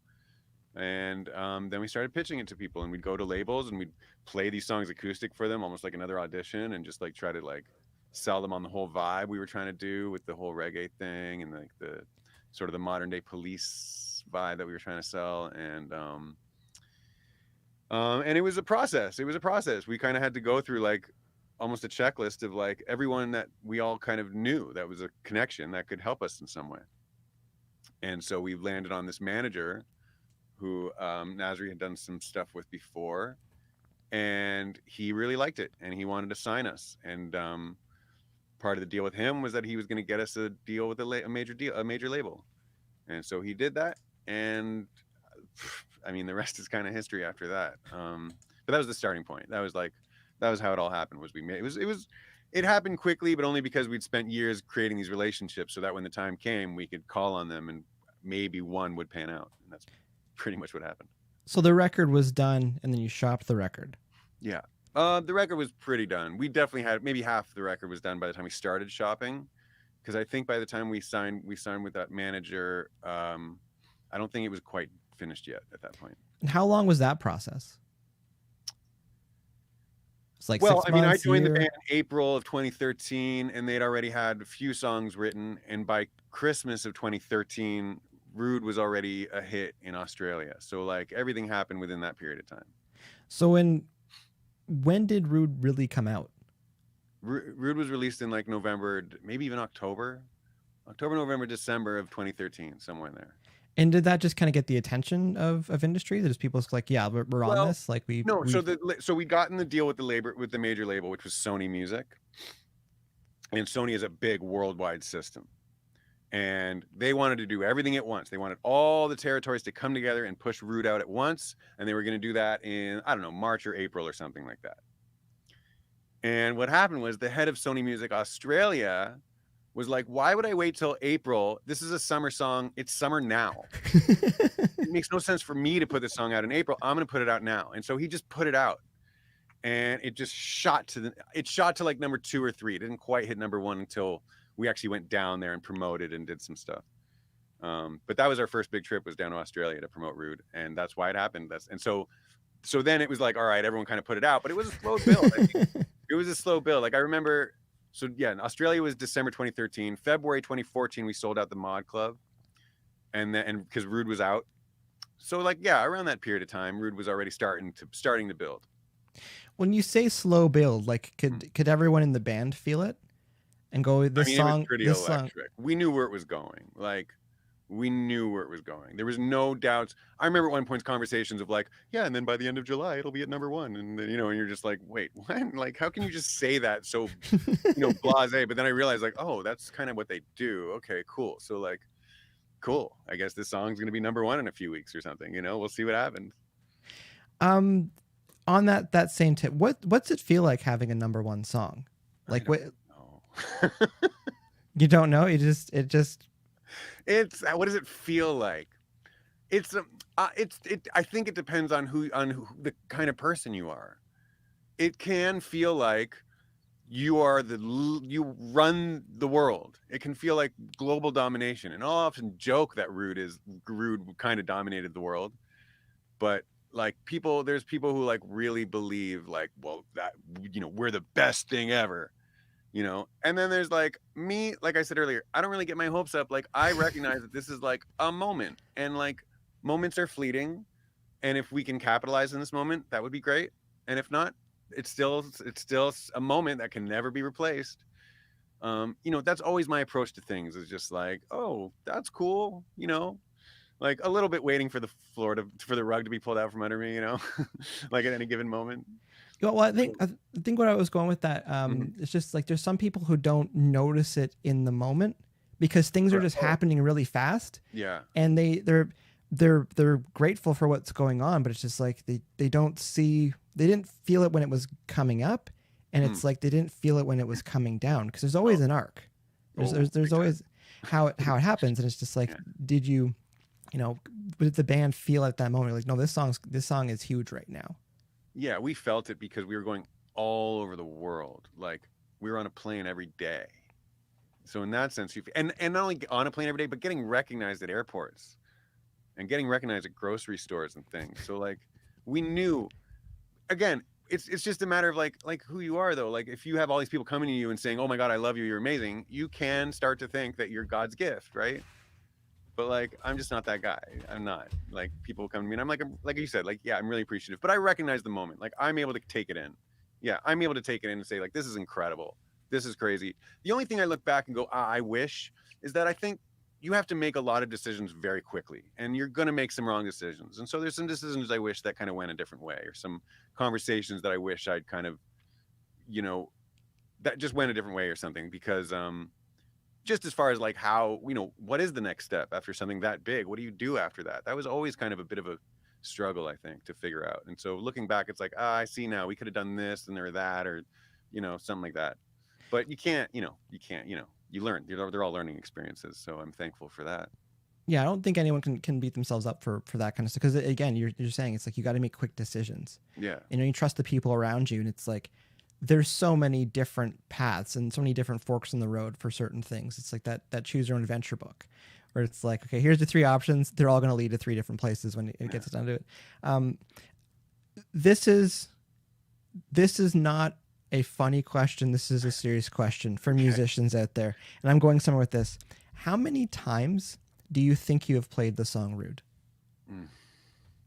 And then we started pitching it to people, and we'd go to labels and we'd play these songs acoustic for them, almost like another audition, and just like try to like sell them on the whole vibe we were trying to do with the whole reggae thing and like the sort of the modern day Police vibe that we were trying to sell. And it was a process. We kind of had to go through like almost a checklist of like everyone that we all kind of knew that was a connection that could help us in some way. And so we landed on this manager who Nasri had done some stuff with before, and he really liked it and he wanted to sign us. And part of the deal with him was that he was going to get us a deal with a major label. And so he did that. And I mean, the rest is kind of history after that. But that was the starting point. That was how it all happened. It happened quickly, but only because we'd spent years creating these relationships so that when the time came, we could call on them and maybe one would pan out. And that's pretty much what happened. So the record was done and then you shopped the record. Yeah. The record was pretty done. We definitely had maybe half the record was done by the time we started shopping. Because I think by the time we signed with that manager, I don't think it was quite finished yet at that point. And how long was that process? It's like well, 6 I mean, months, I joined year. the band in April of 2013, and they'd already had a few songs written. And by Christmas of 2013, Rude was already a hit in Australia. So like everything happened within that period of time. So when did Rude really come out? Rude was released in like November, maybe even October, November, December of 2013, somewhere in there. And did that just kind of get the attention of industry? That just people like, yeah, we're on this. Like so we got in the deal with the major label, which was Sony Music, and Sony is a big worldwide system, and they wanted to do everything at once. They wanted all the territories to come together and push Rude out at once, and they were going to do that in, I don't know, March or April or something like that. And what happened was the head of Sony Music Australia was like, why would I wait till April? This is a summer song. It's summer now. It makes no sense for me to put this song out in April. I'm going to put it out now. And so he just put it out, and it just shot to like number 2 or 3. It didn't quite hit number 1 until we actually went down there and promoted and did some stuff. But that was our first big trip, was down to Australia to promote Rude. And that's why it happened. So then it was like, all right, everyone kind of put it out, but it was a slow build. It was a slow build. Like I remember, so yeah, Australia was December 2013. February 2014, we sold out the Mod Club, and because Rude was out. So like, yeah, around that period of time, Rude was already starting to build. When you say slow build, like could everyone in the band feel it and go, this song? It was pretty electric. We knew where it was going. There was no doubts. I remember at one point conversations of like, yeah, and then by the end of July it'll be at number 1, and then, and you're just like, wait, what? Like, how can you just say that so blasé? But then I realized like, oh, that's kind of what they do. Okay, cool. So like, cool. I guess this song's gonna be number 1 in a few weeks or something. We'll see what happens. On that same tip, what's it feel like having a number 1 song? Like what? You don't know? It just. It's what does it feel like? I think it depends on who the kind of person you are. It can feel like you run the world. It can feel like global domination, and I'll often joke that Rude kind of dominated the world. but like there's people who like really believe like, well, that, you know, we're the best thing ever, you know. And then there's like me, like I said earlier, I don't really get my hopes up. Like I recognize that this is like a moment, and like moments are fleeting, and if we can capitalize in this moment, that would be great. And if not, it's still a moment that can never be replaced. You know, that's always my approach to things, is just like, oh, that's cool, you know, like a little bit waiting for the for the rug to be pulled out from under me, you know, like at any given moment. Well, I think what I was going with that it's just like there's some people who don't notice it in the moment because things are just happening really fast. Yeah. And they're grateful for what's going on, but it's just like they don't see, they didn't feel it when it was coming up, and it's like they didn't feel it when it was coming down, because there's always an arc. There's always how it happens, and it's just like, did you know, did the band feel at that moment like, no, this song is huge right now? Yeah, we felt it because we were going all over the world. Like we were on a plane every day. So in that sense, and not only on a plane every day, but getting recognized at airports and getting recognized at grocery stores and things. So like we knew, again, it's just a matter of like who you are though. Like if you have all these people coming to you and saying, "Oh my God, I love you, you're amazing," you can start to think that you're God's gift, right? But like, I'm just not that guy. I'm not. Like people come to me and I'm like you said, like, yeah, I'm really appreciative, but I recognize the moment. Like I'm able to take it in. Yeah, I'm able to take it in and say like, this is incredible. This is crazy. The only thing I look back and go, I wish, is that I think you have to make a lot of decisions very quickly, and you're going to make some wrong decisions. And so there's some decisions I wish that kind of went a different way, or some conversations that I wish I'd kind of, you know, that just went a different way or something, because just as far as like how, you know, what is the next step after something that big? What do you do after that? That was always kind of a bit of a struggle, I think, to figure out. And so looking back, it's like, I see now, we could have done this and or that, or, you know, something like that. But you can't, you learn. They're all learning experiences. So I'm thankful for that. Yeah, I don't think anyone can beat themselves up for that kind of stuff. Because again, you're saying it's like you got to make quick decisions. Yeah. You know, you trust the people around you, and it's like there's so many different paths and so many different forks in the road for certain things. It's like that choose your own adventure book, where it's like, okay, here's the 3 options. They're all going to lead to 3 different places when it gets down to it. This is not a funny question. This is a serious question for musicians out there. And I'm going somewhere with this. How many times do you think you have played the song Rude?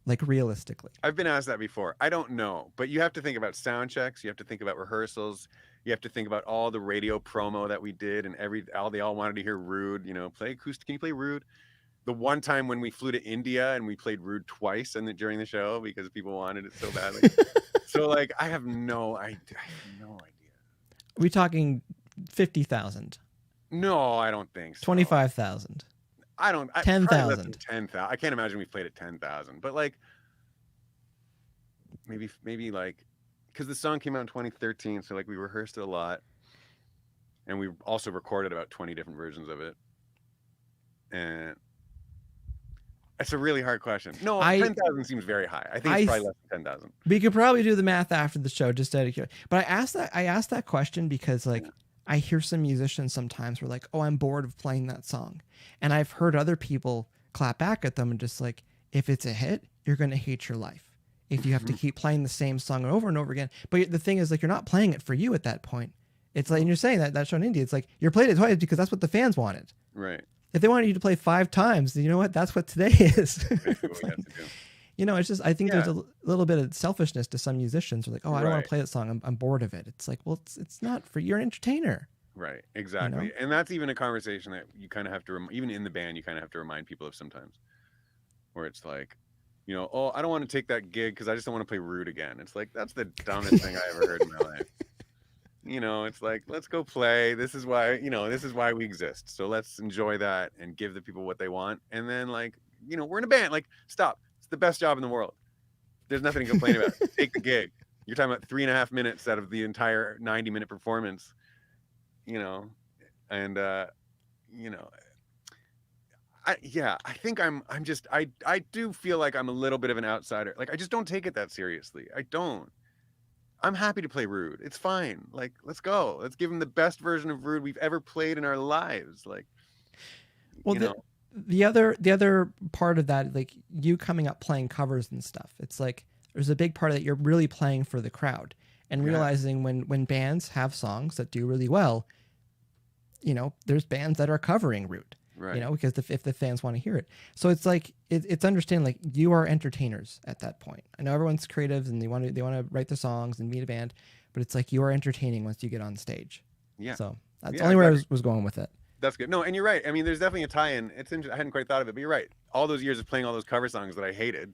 Like realistically? I've been asked that before. I don't know, but you have to think about sound checks. You have to think about rehearsals. You have to think about all the radio promo that we did, and they all wanted to hear Rude, you know, play acoustic. Can you play Rude? The one time when we flew to India and we played Rude twice during the show because people wanted it so badly. So like, I have no idea. Are we talking 50,000? No, I don't think so. 25,000. 10,000. 10,000. I can't imagine we played at 10,000. But like, maybe like, because the song came out in 2013, so like we rehearsed it a lot, and we also recorded about 20 different versions of it. And it's a really hard question. No, 10,000 seems very high. I think it's probably less than 10,000. We could probably do the math after the show, just out of curiosity. But I asked that question because like, I hear some musicians sometimes who are like, oh, I'm bored of playing that song. And I've heard other people clap back at them and just like, if it's a hit, you're going to hate your life if you have to keep playing the same song over and over again. But the thing is, like, you're not playing it for you at that point. It's like, and you're saying that show in India, it's like, you're playing it twice because that's what the fans wanted. Right. If they wanted you to play 5 times, then you know what? That's what today is. Like, you know, it's just, I think there's a little bit of selfishness to some musicians who are like, oh, I don't want to play that song. I'm bored of it. It's like, well, it's not for, you're an entertainer. Right. Exactly. You know? And that's even a conversation that you kind of have to, even in the band, you kind of have to remind people of sometimes, where it's like, you know, oh, I don't want to take that gig because I just don't want to play Rude again. It's like, that's the dumbest thing I ever heard in my life. You know, it's like, let's go play. This is why we exist. So let's enjoy that and give the people what they want. And then, like, you know, we're in a band. Like, stop. It's the best job in the world. There's nothing to complain about. Take the gig. You're talking about 3.5 minutes out of the entire 90-minute performance, you know, and, you know, I think I do feel like I'm a little bit of an outsider. Like, I just don't take it that seriously. I don't. I'm happy to play Rude. It's fine. Like, let's go. Let's give him the best version of Rude we've ever played in our lives. Like, well, you know. the other part of that, like you coming up playing covers and stuff, it's like there's a big part of that you're really playing for the crowd and realizing when bands have songs that do really well, you know, there's bands that are covering Root, Right. you know, because if the fans want to hear it. So it's like it's understanding like you are entertainers at that point. I know everyone's creatives and they want to write the songs and meet a band, but it's like you are entertaining once you get on stage. Yeah. So that's only where I was going with it. That's good. No, and you're right. I mean, there's definitely a tie-in. It's I hadn't quite thought of it, but you're right. All those years of playing all those cover songs that I hated,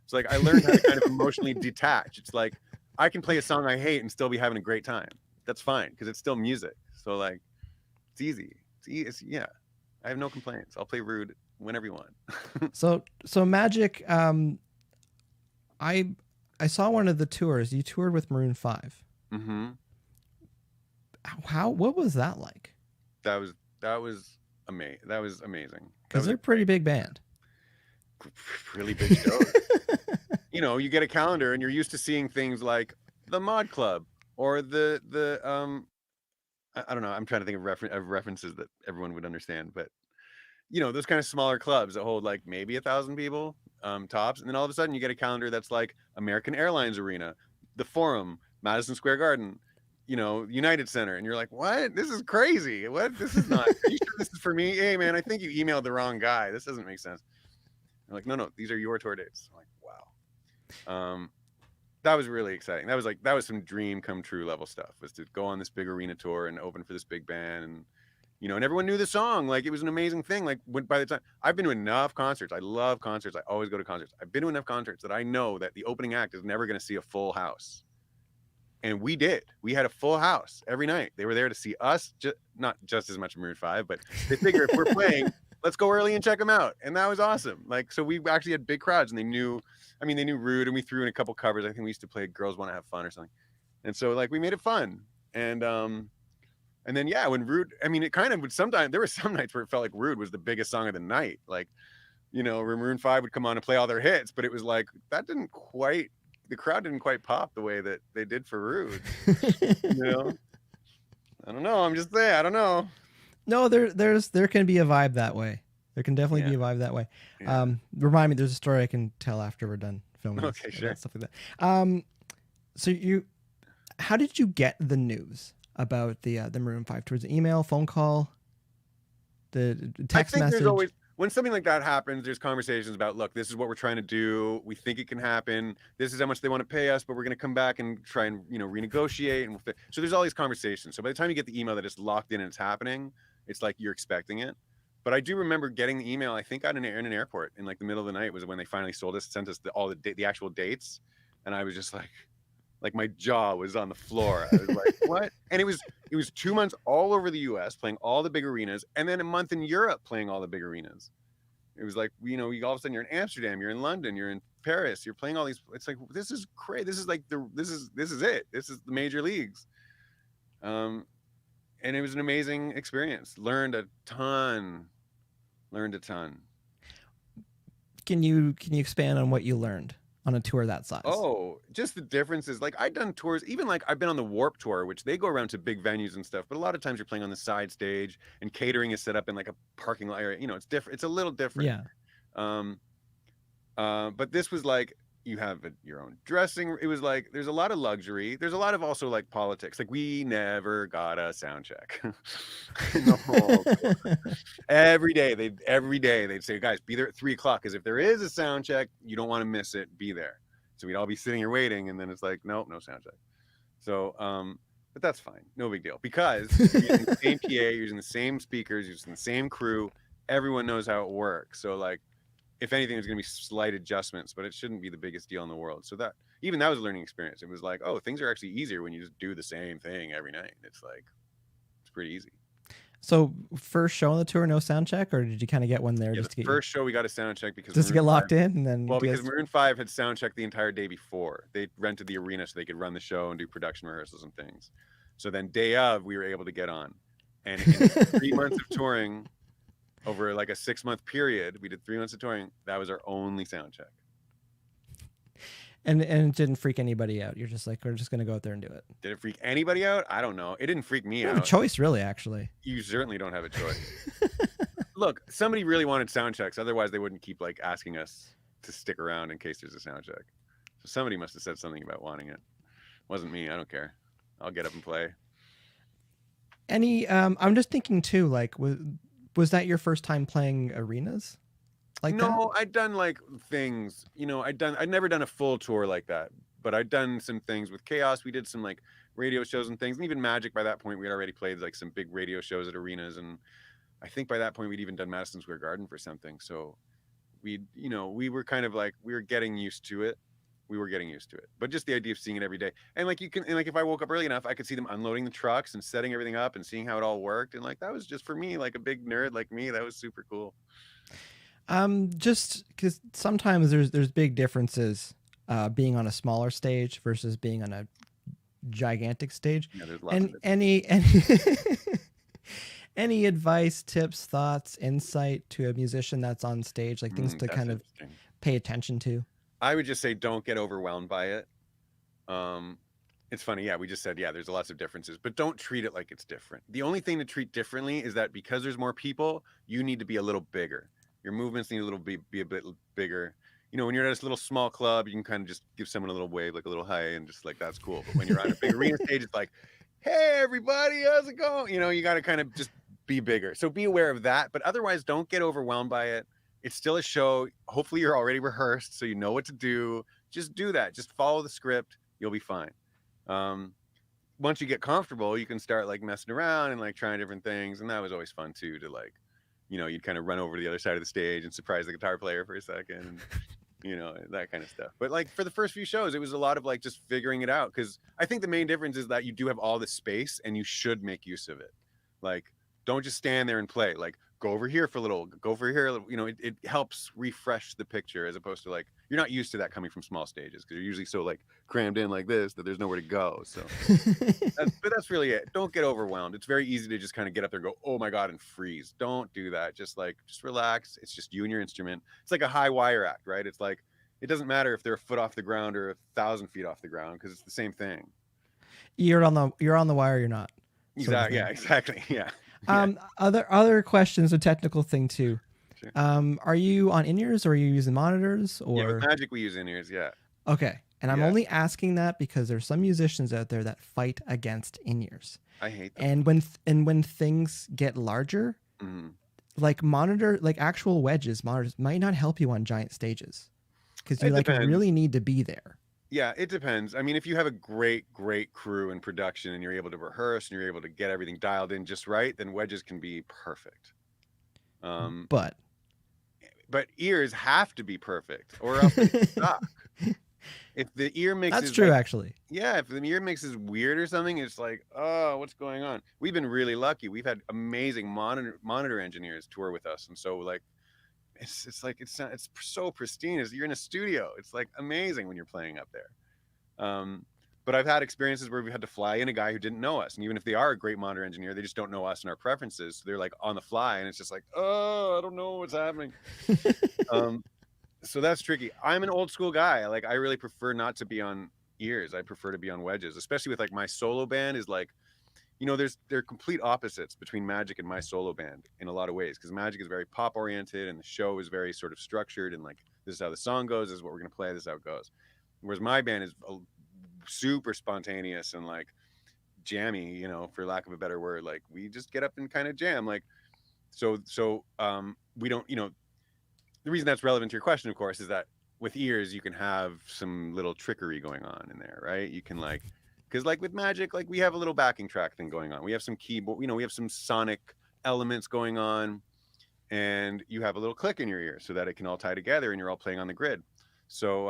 it's like I learned how to kind of emotionally detach. It's like I can play a song I hate and still be having a great time. That's fine because it's still music. So like, it's easy. Yeah. I have no complaints. I'll play Rude whenever you want. So Magic. I saw one of the tours. You toured with Maroon 5. Mm-hmm. What was that like? That was amazing. That was amazing. Because they're a pretty big band. Really big shows. You know, you get a calendar and you're used to seeing things like the Mod Club or the I don't know. I'm trying to think of references that everyone would understand, but you know, those kind of smaller clubs that hold like maybe 1,000 people tops, and then all of a sudden you get a calendar that's like American Airlines Arena, the Forum, Madison Square Garden, you know, United Center, and you're like, what? This is crazy. What? This is not. Are you sure this is for me? Hey, man, I think you emailed the wrong guy. This doesn't make sense. I'm like, no, these are your tour dates. I'm like, wow. That was really exciting. That was some dream come true level stuff. Was to go on this big arena tour and open for this big band, and you know, and everyone knew the song. Like it was an amazing thing. Like by the time I've been to enough concerts, I love concerts. I always go to concerts. I've been to enough concerts that I know that the opening act is never going to see a full house. And we did. We had a full house every night. They were there to see us, not just as much Maroon 5, but they figure if we're playing, let's go early and check them out. And that was awesome. Like, so we actually had big crowds, and they knew Rude, and we threw in a couple covers. I think we used to play Girls Want to Have Fun or something. And so like we made it fun. And then yeah, when Rude, I mean, it kind of would sometimes, there were some nights where it felt like Rude was the biggest song of the night. Like, you know, Maroon 5 would come on and play all their hits, but it was like, the crowd didn't quite pop the way that they did for Rude. You know? I don't know. I'm just saying, I don't know. No, there can be a vibe that way. There can definitely be a vibe that way. Yeah. Remind me, there's a story I can tell after we're done filming. Okay, sure. Stuff like that. So how did you get the news about the Maroon 5 tours? Email, phone call, the text message? There's always, when something like that happens, there's conversations about, look, this is what we're trying to do. We think it can happen. This is how much they want to pay us, but we're going to come back and try and, you know, renegotiate. And so there's all these conversations. So by the time you get the email that it's locked in and it's happening, it's like you're expecting it. But I do remember getting the email, I think in an airport in like the middle of the night was when they finally sent us all the actual dates. And I was just like my jaw was on the floor. I was like, what? And it was 2 months all over the US playing all the big arenas, and then a month in Europe playing all the big arenas. It was like, you know, all of a sudden you're in Amsterdam, you're in London, you're in Paris, you're playing all these. It's like, this is crazy. This is like this is it. This is the major leagues. And it was an amazing experience. Learned a ton. Can you expand on what you learned on a tour that size? Oh, just the differences. Like I've done tours, even like I've been on the Warp Tour, which they go around to big venues and stuff, but a lot of times you're playing on the side stage and catering is set up in like a parking lot area. You know, it's different. It's a little different. Yeah. But this was like, you have your own dressing. It was like, there's a lot of luxury. There's a lot of also like politics. Like we never got a sound check. Every day they'd say, guys, be there at 3:00. Cause if there is a sound check, you don't want to miss it. Be there. So we'd all be sitting here waiting. And then it's like, nope, no sound check. So, but that's fine. No big deal, because you're using the same PA, you're using the same speakers, you're using the same crew. Everyone knows how it works. So like, if anything, there's going to be slight adjustments, but it shouldn't be the biggest deal in the world. So that was a learning experience. It was like, oh, things are actually easier when you just do the same thing every night. It's like, it's pretty easy. So first show on the tour, no sound check, or did you kind of get one there? Yeah, the first show we got a sound check because just to get locked in, and then because Maroon 5 had sound checked the entire day before. They rented the arena so they could run the show and do production rehearsals and things. So then day of, we were able to get on, and in 3 months of touring. Over like a 6-month period, we did 3 months of touring. That was our only sound check. And it didn't freak anybody out. You're just like, we're just going to go out there and do it. Did it freak anybody out? I don't know. It didn't freak me out. You have a choice, really, actually. You certainly don't have a choice. Look, somebody really wanted sound checks. Otherwise, they wouldn't keep like asking us to stick around in case there's a sound check. So somebody must have said something about wanting it. Wasn't me. I don't care. I'll get up and play. I'm just thinking too, like, was that your first time playing arenas like that? No, I'd done like things, I'd never done a full tour like that, but I'd done some things with Chaos. We did some like radio shows and things, and even Magic. By that point, we had already played like some big radio shows at arenas, and I think by that point we'd even done Madison Square Garden for something. So we were kind of like, we were getting used to it. But just the idea of seeing it every day, and like if I woke up early enough, I could see them unloading the trucks and setting everything up and seeing how it all worked, and like that was just, for me, like a big nerd like me, that was super cool. Just because sometimes there's big differences being on a smaller stage versus being on a gigantic stage. Yeah, there's lots and of it. any advice, tips, thoughts, insight to a musician that's on stage, like things to kind of pay attention to? I would just say don't get overwhelmed by it. It's funny, yeah, we just said, yeah, there's lots of differences, but don't treat it like it's different. The only thing to treat differently is that because there's more people, you need to be a little bigger. Your movements need be a bit bigger. When you're at this little small club, you can kind of just give someone a little wave, like a little hi, and just like, that's cool. But when you're on a big arena stage, it's like, hey, everybody, how's it going? You got to kind of just be bigger. So be aware of that. But otherwise, don't get overwhelmed by it. It's still a show. Hopefully you're already rehearsed, so you know what to do. Just do that. Just follow the script. You'll be fine. Once you get comfortable, you can start like messing around and like trying different things. And that was always fun too, to like, you'd kind of run over to the other side of the stage and surprise the guitar player for a second, and, that kind of stuff. But like for the first few shows, it was a lot of like just figuring it out. Cause I think the main difference is that you do have all this space and you should make use of it. Like, don't just stand there and play. Like, go over here for a little, go over here. It helps refresh the picture, as opposed to like, you're not used to that coming from small stages because you're usually so like crammed in like this that there's nowhere to go. So but that's really it. Don't get overwhelmed. It's very easy to just kind of get up there and go, oh my God, and freeze. Don't do that. Just relax. It's just you and your instrument. It's like a high wire act, right? It's like, it doesn't matter if they're a foot off the ground or 1,000 feet off the ground, because it's the same thing. You're on the wire. You're not. Exactly. Yeah, exactly. Yeah. Other questions, a technical thing too. Sure. Are you on in-ears or are you using monitors? Or with Magic we use in-ears, yeah. Okay. And I'm only asking that because there's some musicians out there that fight against in-ears. I hate them. And when things get larger, like actual monitors might not help you on giant stages, because you really need to be there. Yeah, it depends. I mean, if you have a great crew in production and you're able to rehearse and you're able to get everything dialed in just right, then wedges can be perfect. But ears have to be perfect, or else they suck. If the ear mix that's true, actually. Yeah, if the ear mix is weird or something, it's like, oh, what's going on? We've been really lucky. We've had amazing monitor engineers tour with us, and so like, it's so pristine. You're in a studio. It's like amazing when you're playing up there. But I've had experiences where we had to fly in a guy who didn't know us, and even if they are a great monitor engineer, they just don't know us and our preferences. So they're like on the fly, and it's just like, oh, I don't know what's happening. So that's tricky. I'm an old school guy. Like, I really prefer not to be on ears. I prefer to be on wedges, especially with like my solo band is like, they're complete opposites between Magic and my solo band in a lot of ways, because Magic is very pop oriented and the show is very sort of structured and like, this is how the song goes, this is what we're going to play, this is how it goes. Whereas my band is super spontaneous and like jammy, for lack of a better word. Like, we just get up and kind of jam. Like, so we don't, the reason that's relevant to your question, of course, is that with ears, you can have some little trickery going on in there, right? You can like, because like with Magic, like we have a little backing track thing going on. We have some keyboard, we have some sonic elements going on, and you have a little click in your ear so that it can all tie together and you're all playing on the grid. So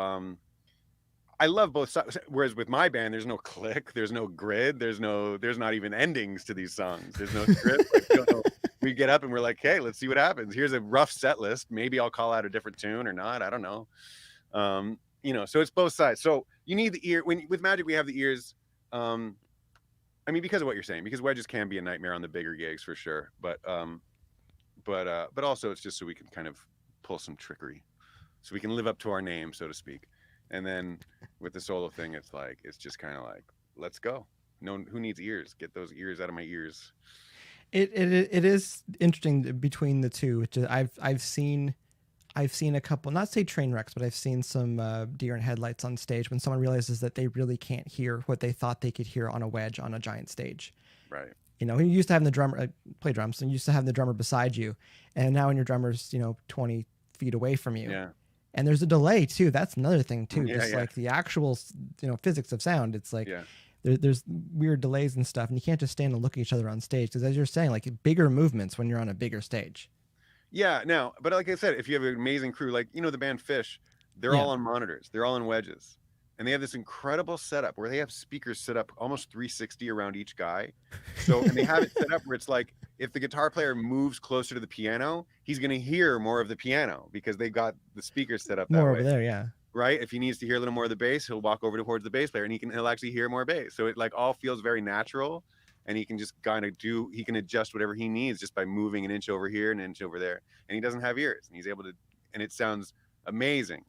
I love both sides. Whereas with my band, there's no click, there's no grid, there's not even endings to these songs. There's no script. Like, we get up and we're like, hey, let's see what happens. Here's a rough set list. Maybe I'll call out a different tune or not. I don't know. So it's both sides. So you need the ear. With Magic, we have the ears. I mean, because of what you're saying, because wedges can be a nightmare on the bigger gigs for sure. But also it's just so we can kind of pull some trickery, so we can live up to our name, so to speak. And then with the solo thing, it's just kind of like, let's go. No, who needs ears? Get those ears out of my ears. It is interesting between the two. I've seen a couple, not say train wrecks, but I've seen some deer in headlights on stage when someone realizes that they really can't hear what they thought they could hear on a wedge on a giant stage. Right. You know, you used to have the drummer play drums, and you used to have the drummer beside you, and now when your drummer's 20 feet away from you, Yeah. and there's a delay too. That's another thing too. Yeah, Just like the actual physics of sound. It's like Yeah. there's weird delays and stuff, and you can't just stand and look at each other on stage because, as you're saying, like bigger movements when you're on a bigger stage. Yeah. Now, but like I said, if you have an amazing crew, like the band Fish, they're all on monitors, they're all on wedges, and they have this incredible setup where they have speakers set up almost 360 around each guy. So, and they have it set up where it's like if the guitar player moves closer to the piano, he's going to hear more of the piano because they got the speakers set up that More way. over there, yeah. Right? If he needs to hear a little more of the bass, he'll walk over towards the bass player, and he'll actually hear more bass. So it like all feels very natural, and he can just kind of he can adjust whatever he needs just by moving an inch over here and an inch over there. And he doesn't have ears, and he's able to, and it sounds amazing.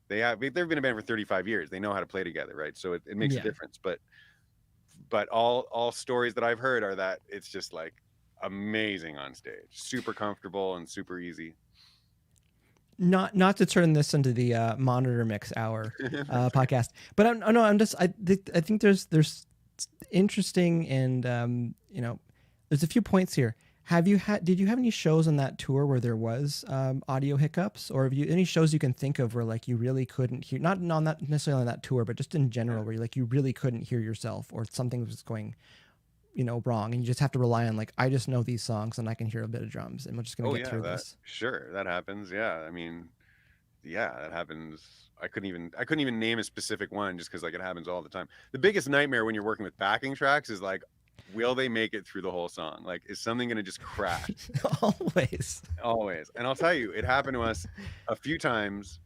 They've been a band for 35 years. They know how to play together, right? So it makes a difference. But all stories that I've heard are that it's just like amazing on stage, super comfortable and super easy. Not to turn this into the monitor mix hour podcast, but I think there's interesting and there's a few points here. Did you have any shows on that tour where there was audio hiccups, or have you any shows you can think of where like you really couldn't hear, not necessarily on that tour, but just in general, where you really couldn't hear yourself, or something was going wrong, and you just have to rely on like, I just know these songs and I can hear a bit of drums, and we're just gonna get through this. Sure, that happens. Yeah, I mean, yeah, that happens. I couldn't even name a specific one just because like it happens all the time. The biggest nightmare when you're working with backing tracks is like, will they make it through the whole song? Like, is something going to just crash? Always. And I'll tell you, it happened to us a few times.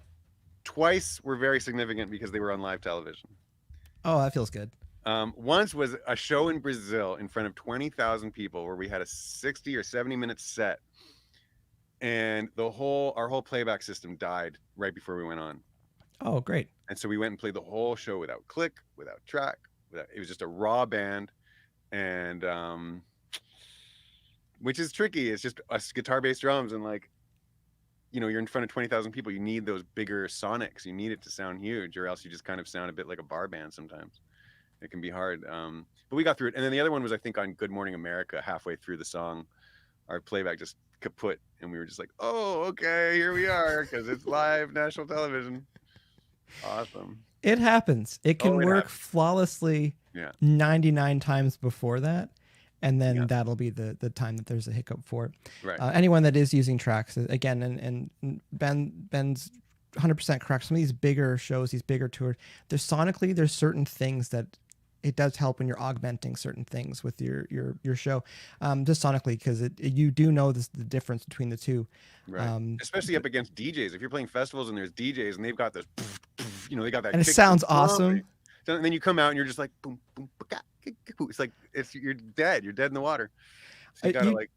Twice were very significant because they were on live television. Oh, that feels good. Once was a show in Brazil in front of 20,000 people where we had a 60 or 70 minute set, and our whole playback system died right before we went on. Oh, great. And so we went and played the whole show without click, without track. It was just a raw band. And which is tricky. It's just us guitar, bass, drums, and like, you're in front of 20,000 people. You need those bigger sonics. You need it to sound huge, or else you just kind of sound a bit like a bar band sometimes. It can be hard. But we got through it. And then the other one was, I think, on Good Morning America. Halfway through the song, our playback just kaput, and we were just like, oh, okay, here we are, because it's live national television. Awesome. It happens. It can work flawlessly 99 times before that, and then that'll be the time that there's a hiccup for it. Right. Anyone that is using tracks, again, and Ben's 100% correct. Some of these bigger shows, these bigger tours, there's certain things that it does help when you're augmenting certain things with your show, just sonically, because you do know the difference between the two. Right. Especially up against DJs. If you're playing festivals and there's DJs and they've got this, they got that, and it sounds awesome. And then you come out and you're just like, boom, boom, it's like you're dead. You're dead in the water. So you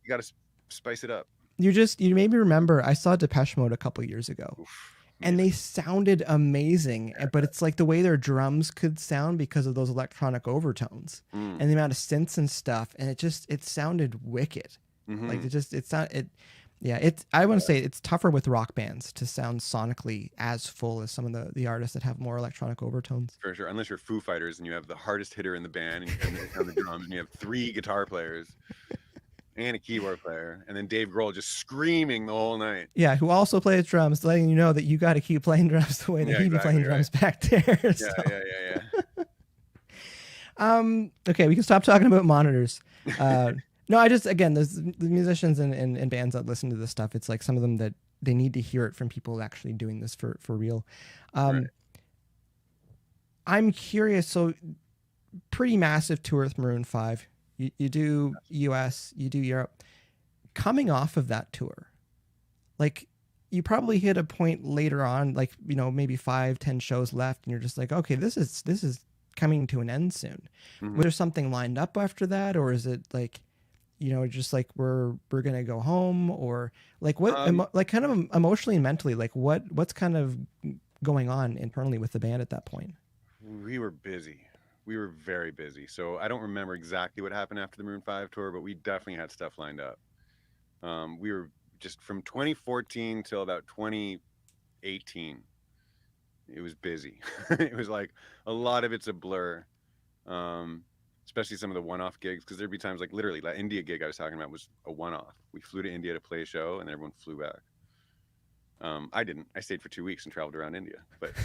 gotta spice it up. You made me remember. I saw Depeche Mode a couple of years ago. Oof. And they sounded amazing, but it's like the way their drums could sound because of those electronic overtones and the amount of synths and stuff, and it sounded wicked. Mm-hmm. I want to say it's tougher with rock bands to sound sonically as full as some of the artists that have more electronic overtones. For sure, unless you're Foo Fighters and you have the hardest hitter in the band and on the drums, and you have 3 guitar players and a keyboard player, and then Dave Grohl just screaming the whole night. Yeah, who also plays drums, letting you know that you got to keep playing drums the way that he'd be playing drums back there. So. Yeah. Okay, we can stop talking about monitors. No, there's the musicians and bands that listen to this stuff. It's like some of them that they need to hear it from people actually doing this for real. Right. I'm curious. So, pretty massive tour with Maroon 5. You do US, you do Europe. Coming off of that tour, like you probably hit a point later on, like maybe 5-10 shows left, and you're just like, okay, this is coming to an end soon. Mm-hmm. Was there something lined up after that, or is it like, just like we're gonna go home, or like what, like kind of emotionally and mentally, like what's kind of going on internally with the band at that point? We were busy. We were very busy. So I don't remember exactly what happened after the Maroon 5 tour, but we definitely had stuff lined up. We were just from 2014 till about 2018. It was busy. It was like a lot of it's a blur. Especially some of the one-off gigs, because there'd be times like literally that India gig I was talking about was a one-off. We flew to India to play a show, and then everyone flew back. I didn't. I stayed for 2 weeks and traveled around India, but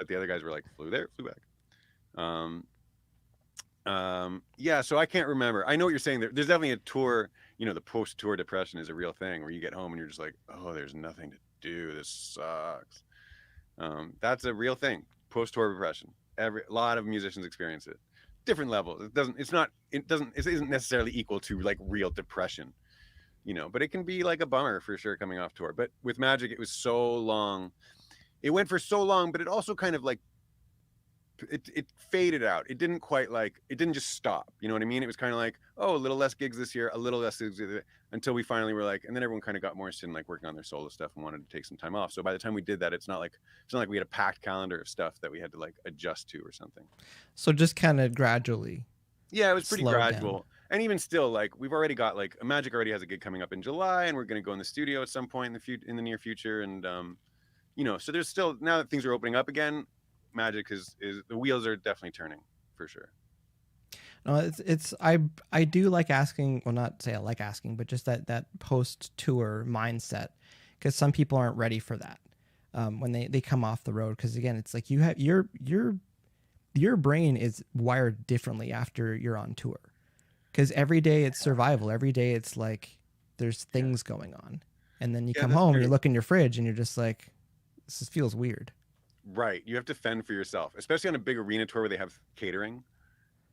the other guys were like flew there, flew back. Yeah. So I can't remember. I know what you're saying. There's definitely a tour. You know, the post-tour depression is a real thing where you get home and you're just like, oh, there's nothing to do. This sucks. That's a real thing. Post-tour depression. A lot of musicians experience it. Different levels. It isn't necessarily equal to like real depression, you know, but it can be like a bummer for sure coming off tour. But with Magic, it was so long. It went for so long, but it also kind of like it faded out. It didn't quite like, it didn't just stop. You know what I mean? It was kind of like, oh, a little less gigs this year, a little less gigs until we finally were like, and then everyone kind of got more interested in like working on their solo stuff and wanted to take some time off. So by the time we did that, it's not like we had a packed calendar of stuff that we had to like adjust to or something. So just kind of gradually. Yeah, it was pretty gradual. Down. And even still, like we've already got like Magic already has a gig coming up in July, and we're going to go in the studio at some point in the near future. And you know, so there's still, now that things are opening up again, Magic is the wheels are definitely turning for sure. No, I do like asking, well, not say I like asking, but just that post tour mindset, because some people aren't ready for that when they come off the road. Because again, it's like you have your brain is wired differently after you're on tour, because every day it's survival. Every day it's like there's things going on, and then you come home and you look in your fridge and you're just like, this feels weird. Right. You have to fend for yourself, especially on a big arena tour where they have catering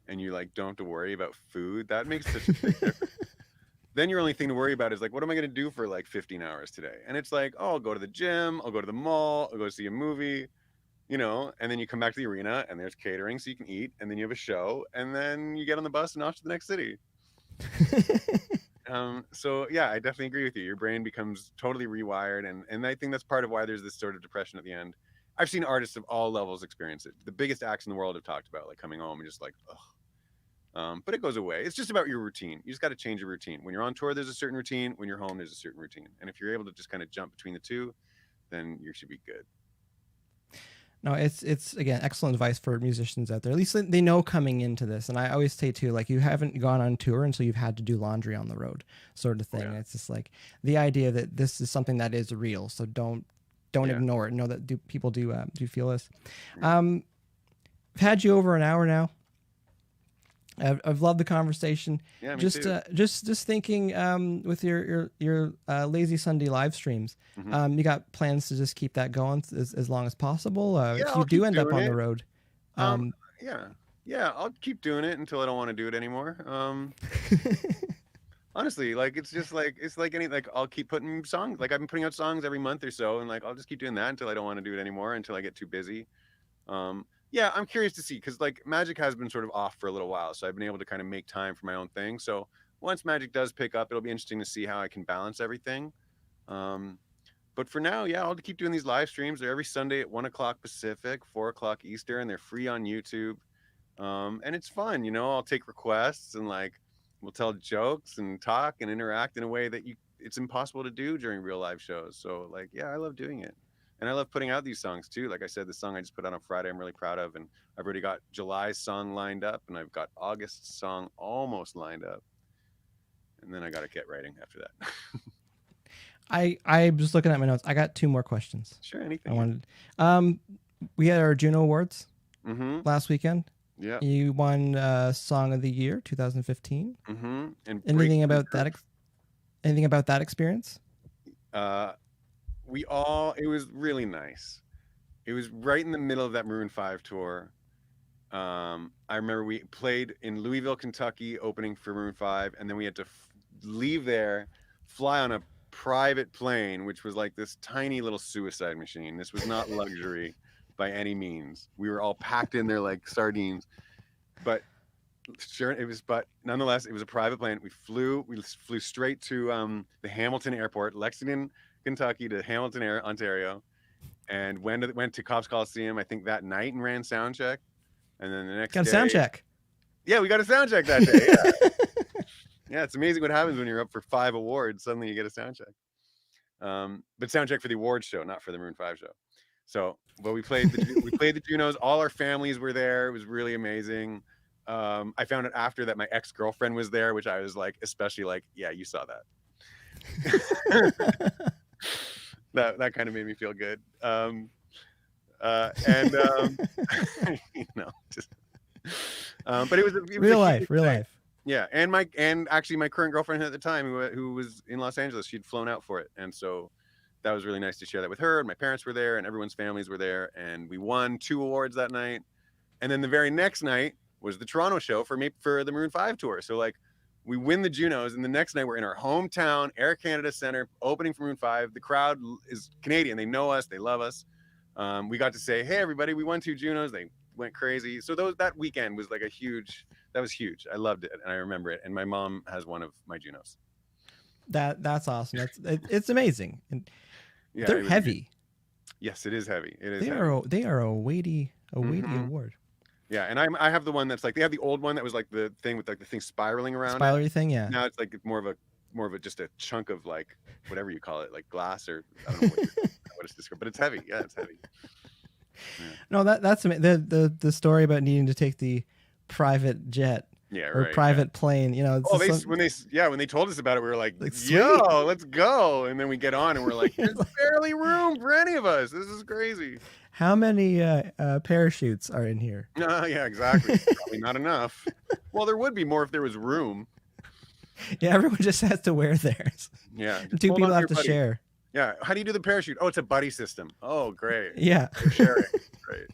and you like don't have to worry about food. That makes such a big difference. Then your only thing to worry about is like, what am I going to do for like 15 hours today? And it's like, oh, I'll go to the gym, I'll go to the mall, I'll go see a movie, you know, and then you come back to the arena and there's catering so you can eat, and then you have a show, and then you get on the bus and off to the next city. So yeah, I definitely agree with you. Your brain becomes totally rewired, and I think that's part of why there's this sort of depression at the end. I've seen artists of all levels experience it. The biggest acts in the world have talked about like coming home and just like, ugh. But it goes away. It's just about your routine. You just got to change your routine. When you're on tour, there's a certain routine. When you're home, there's a certain routine. And if you're able to just kind of jump between the two, then you should be good. No, it's again, excellent advice for musicians out there. At least they know coming into this. And I always say too, like, you haven't gone on tour until you've had to do laundry on the road, sort of thing. Yeah. It's just like the idea that this is something that is real. So don't ignore it. Know that people do feel this. I've had you over an hour now. I've loved the conversation. Yeah, me just too. Just thinking with your Lazy Sunday live streams, you got plans to just keep that going as long as possible. If you do end up on the road, I'll keep doing it until I don't want to do it anymore. Honestly, like it's like any, like I'll keep putting songs, like I've been putting out songs every month or so, and like I'll just keep doing that until I don't want to do it anymore, until I get too busy. Yeah, I'm curious to see, because like Magic has been sort of off for a little while, so I've been able to kind of make time for my own thing. So once Magic does pick up, it'll be interesting to see how I can balance everything. But for now, yeah, I'll keep doing these live streams. They're every Sunday at 1 o'clock Pacific, 4 o'clock Eastern. They're free on YouTube, and it's fun. You know, I'll take requests and like we'll tell jokes and talk and interact in a way that it's impossible to do during real live shows. So like, yeah, I love doing it. And I love putting out these songs too. Like I said, the song I just put out on Friday, I'm really proud of. And I've already got July's song lined up, and I've got August's song almost lined up. And then I got to get writing after that. I was looking at my notes. I got 2 more questions. Sure, anything. I wanted. We had our Juno Awards last weekend. Yeah. You won Song of the Year 2015. And anything about that? Anything about that experience? It was really nice. It was right in the middle of that Maroon 5 tour. I remember we played in Louisville, Kentucky, opening for Maroon 5, and then we had to leave there, fly on a private plane, which was like this tiny little suicide machine. This was not luxury by any means. We were all packed in there like sardines, but sure, but nonetheless, it was a private plane. We flew straight to the Hamilton Airport, Lexington, Kentucky, to Hamilton, Ontario, and went to Cops Coliseum, I think that night, and ran soundcheck. And then the next got a day, sound check. Yeah, we got a sound check that day. Yeah. Yeah, it's amazing what happens when you're up for 5 awards. Suddenly you get a sound check. But sound check for the awards show, not for the Maroon 5 show. So, but we played the Junos. All our families were there. It was really amazing. I found out after that my ex-girlfriend was there, which I was like, especially like, yeah, you saw that. that kind of made me feel good. You know, just. But it was real life. Yeah, and actually my current girlfriend at the time, who was in Los Angeles, she'd flown out for it, and so that was really nice to share that with her. And my parents were there, and everyone's families were there, and we won 2 awards that night. And then the very next night was the Toronto show for the Maroon 5 tour. So like, we win the Junos, and the next night we're in our hometown, Air Canada Centre, opening for Maroon 5. The crowd is Canadian; they know us, they love us. We got to say, "Hey, everybody, we won 2 Junos." They went crazy. So that weekend was like that was huge. I loved it, and I remember it. And my mom has one of my Junos. That's awesome. It's amazing. And yeah, they're heavy. Yes, it is heavy. It is. They are a weighty award. Yeah, and I have the one that's like, they have the old one that was like the thing with like the thing spiraling around. Spirally thing, yeah. Now it's like more of a just a chunk of like whatever you call it, like glass, or I don't know what it's described, but it's heavy. Yeah, it's heavy. Yeah. No, that's the story about needing to take the private jet. Yeah, or right, private plane, you know. When they told us about it, we were like yo, let's go. And then we get on and we're like, there's barely room for any of us. This is crazy. How many parachutes are in here? Yeah, exactly. Probably not enough. Well, there would be more if there was room. Yeah, everyone just has to wear theirs. Yeah. 2 people have to share. Yeah. How do you do the parachute? Oh, it's a buddy system. Oh, great. Yeah. You're sharing. Great.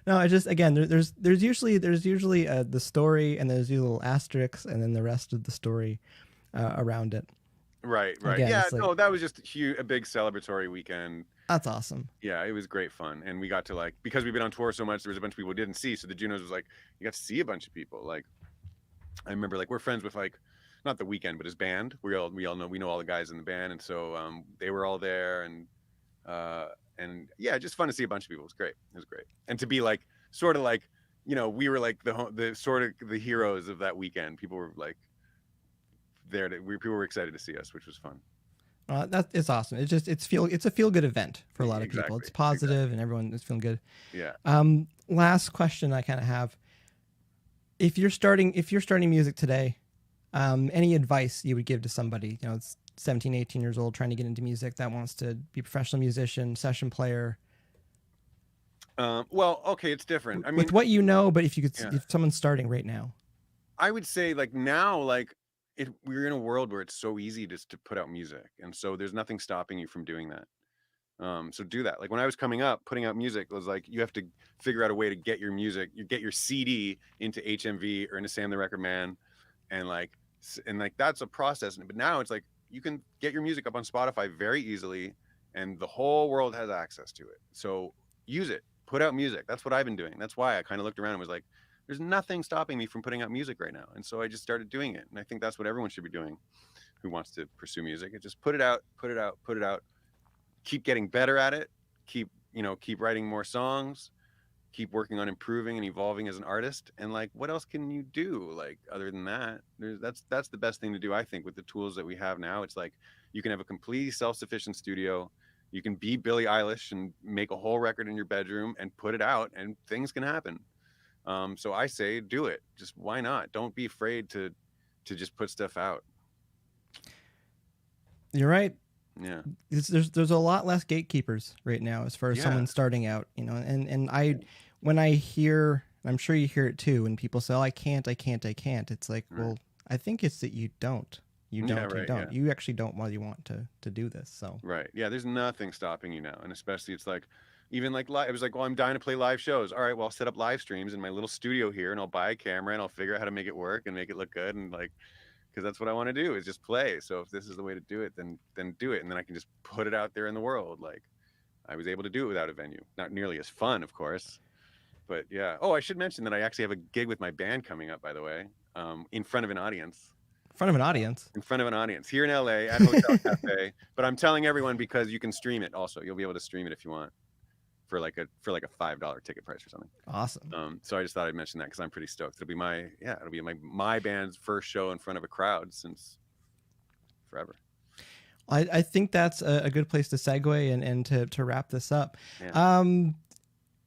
No, I just, again, there's usually the story, and there's usually little asterisks, and then the rest of the story around it. Right. Again, yeah, like, no, that was just a big celebratory weekend. That's awesome. Yeah, it was great fun. And we got to, like, because we've been on tour so much, there was a bunch of people we didn't see. So the Junos was like, you got to see a bunch of people. Like, I remember, like, we're friends with, like, not the Weeknd, but his band. We all know all the guys in the band. And so they were all there, and yeah, just fun to see a bunch of people. It was great. And to be like, sort of like, you know, we were like the sort of the heroes of that weekend. People were like there people were excited to see us, which was fun. It's awesome. It's a feel good event for a lot of people. It's positive, and everyone is feeling good. Yeah. Last question I kind of have: if you're starting music today, any advice you would give to somebody, you know, it's 17, 18 years old, trying to get into music, that wants to be a professional musician, session player? Well, okay, it's different. I mean, with what you know, but if someone's starting right now, I would say, like, now, like, we're in a world where it's so easy just to put out music, and so there's nothing stopping you from doing that. So do that. Like, when I was coming up, putting out music, it was like, you have to figure out a way to get your music, get your CD into HMV or into Sam the Record Man, and that's a process. But now it's like, you can get your music up on Spotify very easily, and the whole world has access to it. So use it, put out music. That's what I've been doing. That's why I kind of looked around and was like, there's nothing stopping me from putting out music right now. And so I just started doing it. And I think that's what everyone should be doing who wants to pursue music. Just put it out, keep getting better at it. Keep writing more songs, keep working on improving and evolving as an artist. And like, what else can you do? Like, other than that, that's the best thing to do, I think, with the tools that we have now. It's like, you can have a completely self-sufficient studio. You can be Billie Eilish and make a whole record in your bedroom and put it out, and things can happen. So I say, do it. Just why not? Don't be afraid to just put stuff out. You're right. Yeah. There's a lot less gatekeepers right now as far as someone starting out, you know, and when I hear, I'm sure you hear it too, when people say, oh, I can't. It's like, right. Well, I think it's that you don't. You actually don't want to do this. So right. Yeah. There's nothing stopping you now. And especially, it's like, even like live, it was like, well, I'm dying to play live shows. All right, well, I'll set up live streams in my little studio here, and I'll buy a camera, and I'll figure out how to make it work and make it look good. And like, because that's what I want to do, is just play. So if this is the way to do it, then do it. And then I can just put it out there in the world. Like, I was able to do it without a venue. Not nearly as fun, of course, but yeah. Oh, I should mention that I actually have a gig with my band coming up, by the way, in front of an audience. In front of an audience here in LA at Hotel Cafe. But I'm telling everyone because you can stream it also. You'll be able to stream it if you want for like a $5 ticket price or something. Awesome. So I just thought I'd mention that because I'm pretty stoked. It'll be my band's first show in front of a crowd since forever. I think that's a good place to segue and to wrap this up. Yeah.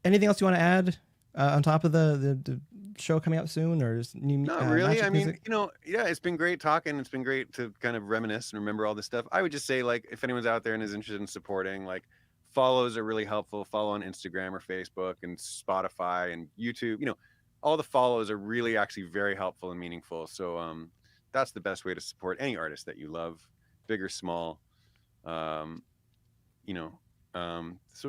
Anything else you want to add on top of the show coming up soon, or is new? Not really. I mean, music? It's been great talking. It's been great to kind of reminisce and remember all this stuff. I would just say, like, if anyone's out there and is interested in supporting, like, follows are really helpful. Follow on Instagram or Facebook and Spotify and YouTube. All the follows are really actually very helpful and meaningful. So that's the best way to support any artist that you love, big or small. So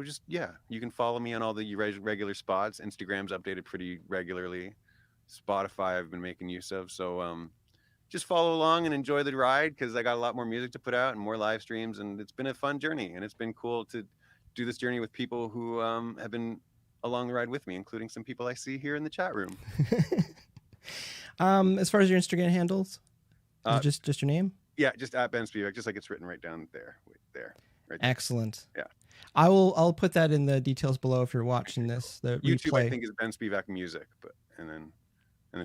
just, you can follow me on all the regular spots. Instagram's updated pretty regularly. Spotify I've been making use of. So just follow along and enjoy the ride, because I got a lot more music to put out and more live streams, and it's been a fun journey, and it's been cool to do this journey with people who have been along the ride with me, including some people I see here in the chat room. As far as your Instagram handles, is it just your name? Yeah, just at Ben Spivak, just like it's written right down there. Right there. Excellent. Yeah. I'll put that in the details below if you're watching this. The YouTube, replay. I think, is Ben Spivak Music, and then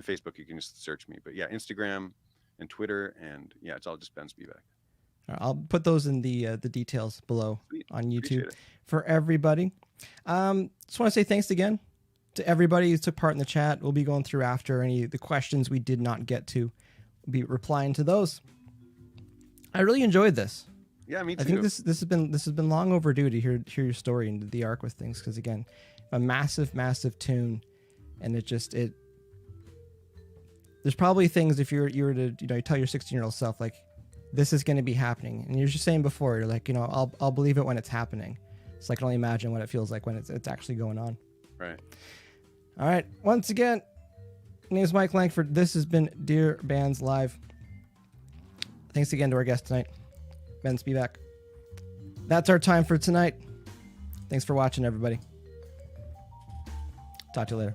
Facebook you can just search me. But yeah, Instagram and Twitter, and it's all just Ben Spivak. I'll put those in the details below. Sweet. On YouTube Appreciate it. for everybody. Just want to say thanks again to everybody who took part in the chat. We'll be going through after any of the questions we did not get to. We'll be replying to those. I really enjoyed this. Yeah, me too. I think this has been long overdue to hear your story and the arc with things, because again, a massive tune, and there's probably things, if you were to tell your 16-year-old self, like, this is going to be happening, and you're just saying before, you're like, I'll believe it when it's happening. So I can only imagine what it feels like when it's actually going on. Right. All right. Once again, my name is Mike Langford. This has been Dear Bands Live. Thanks again to our guest tonight, Ben Spivak. That's our time for tonight. Thanks for watching, everybody. Talk to you later.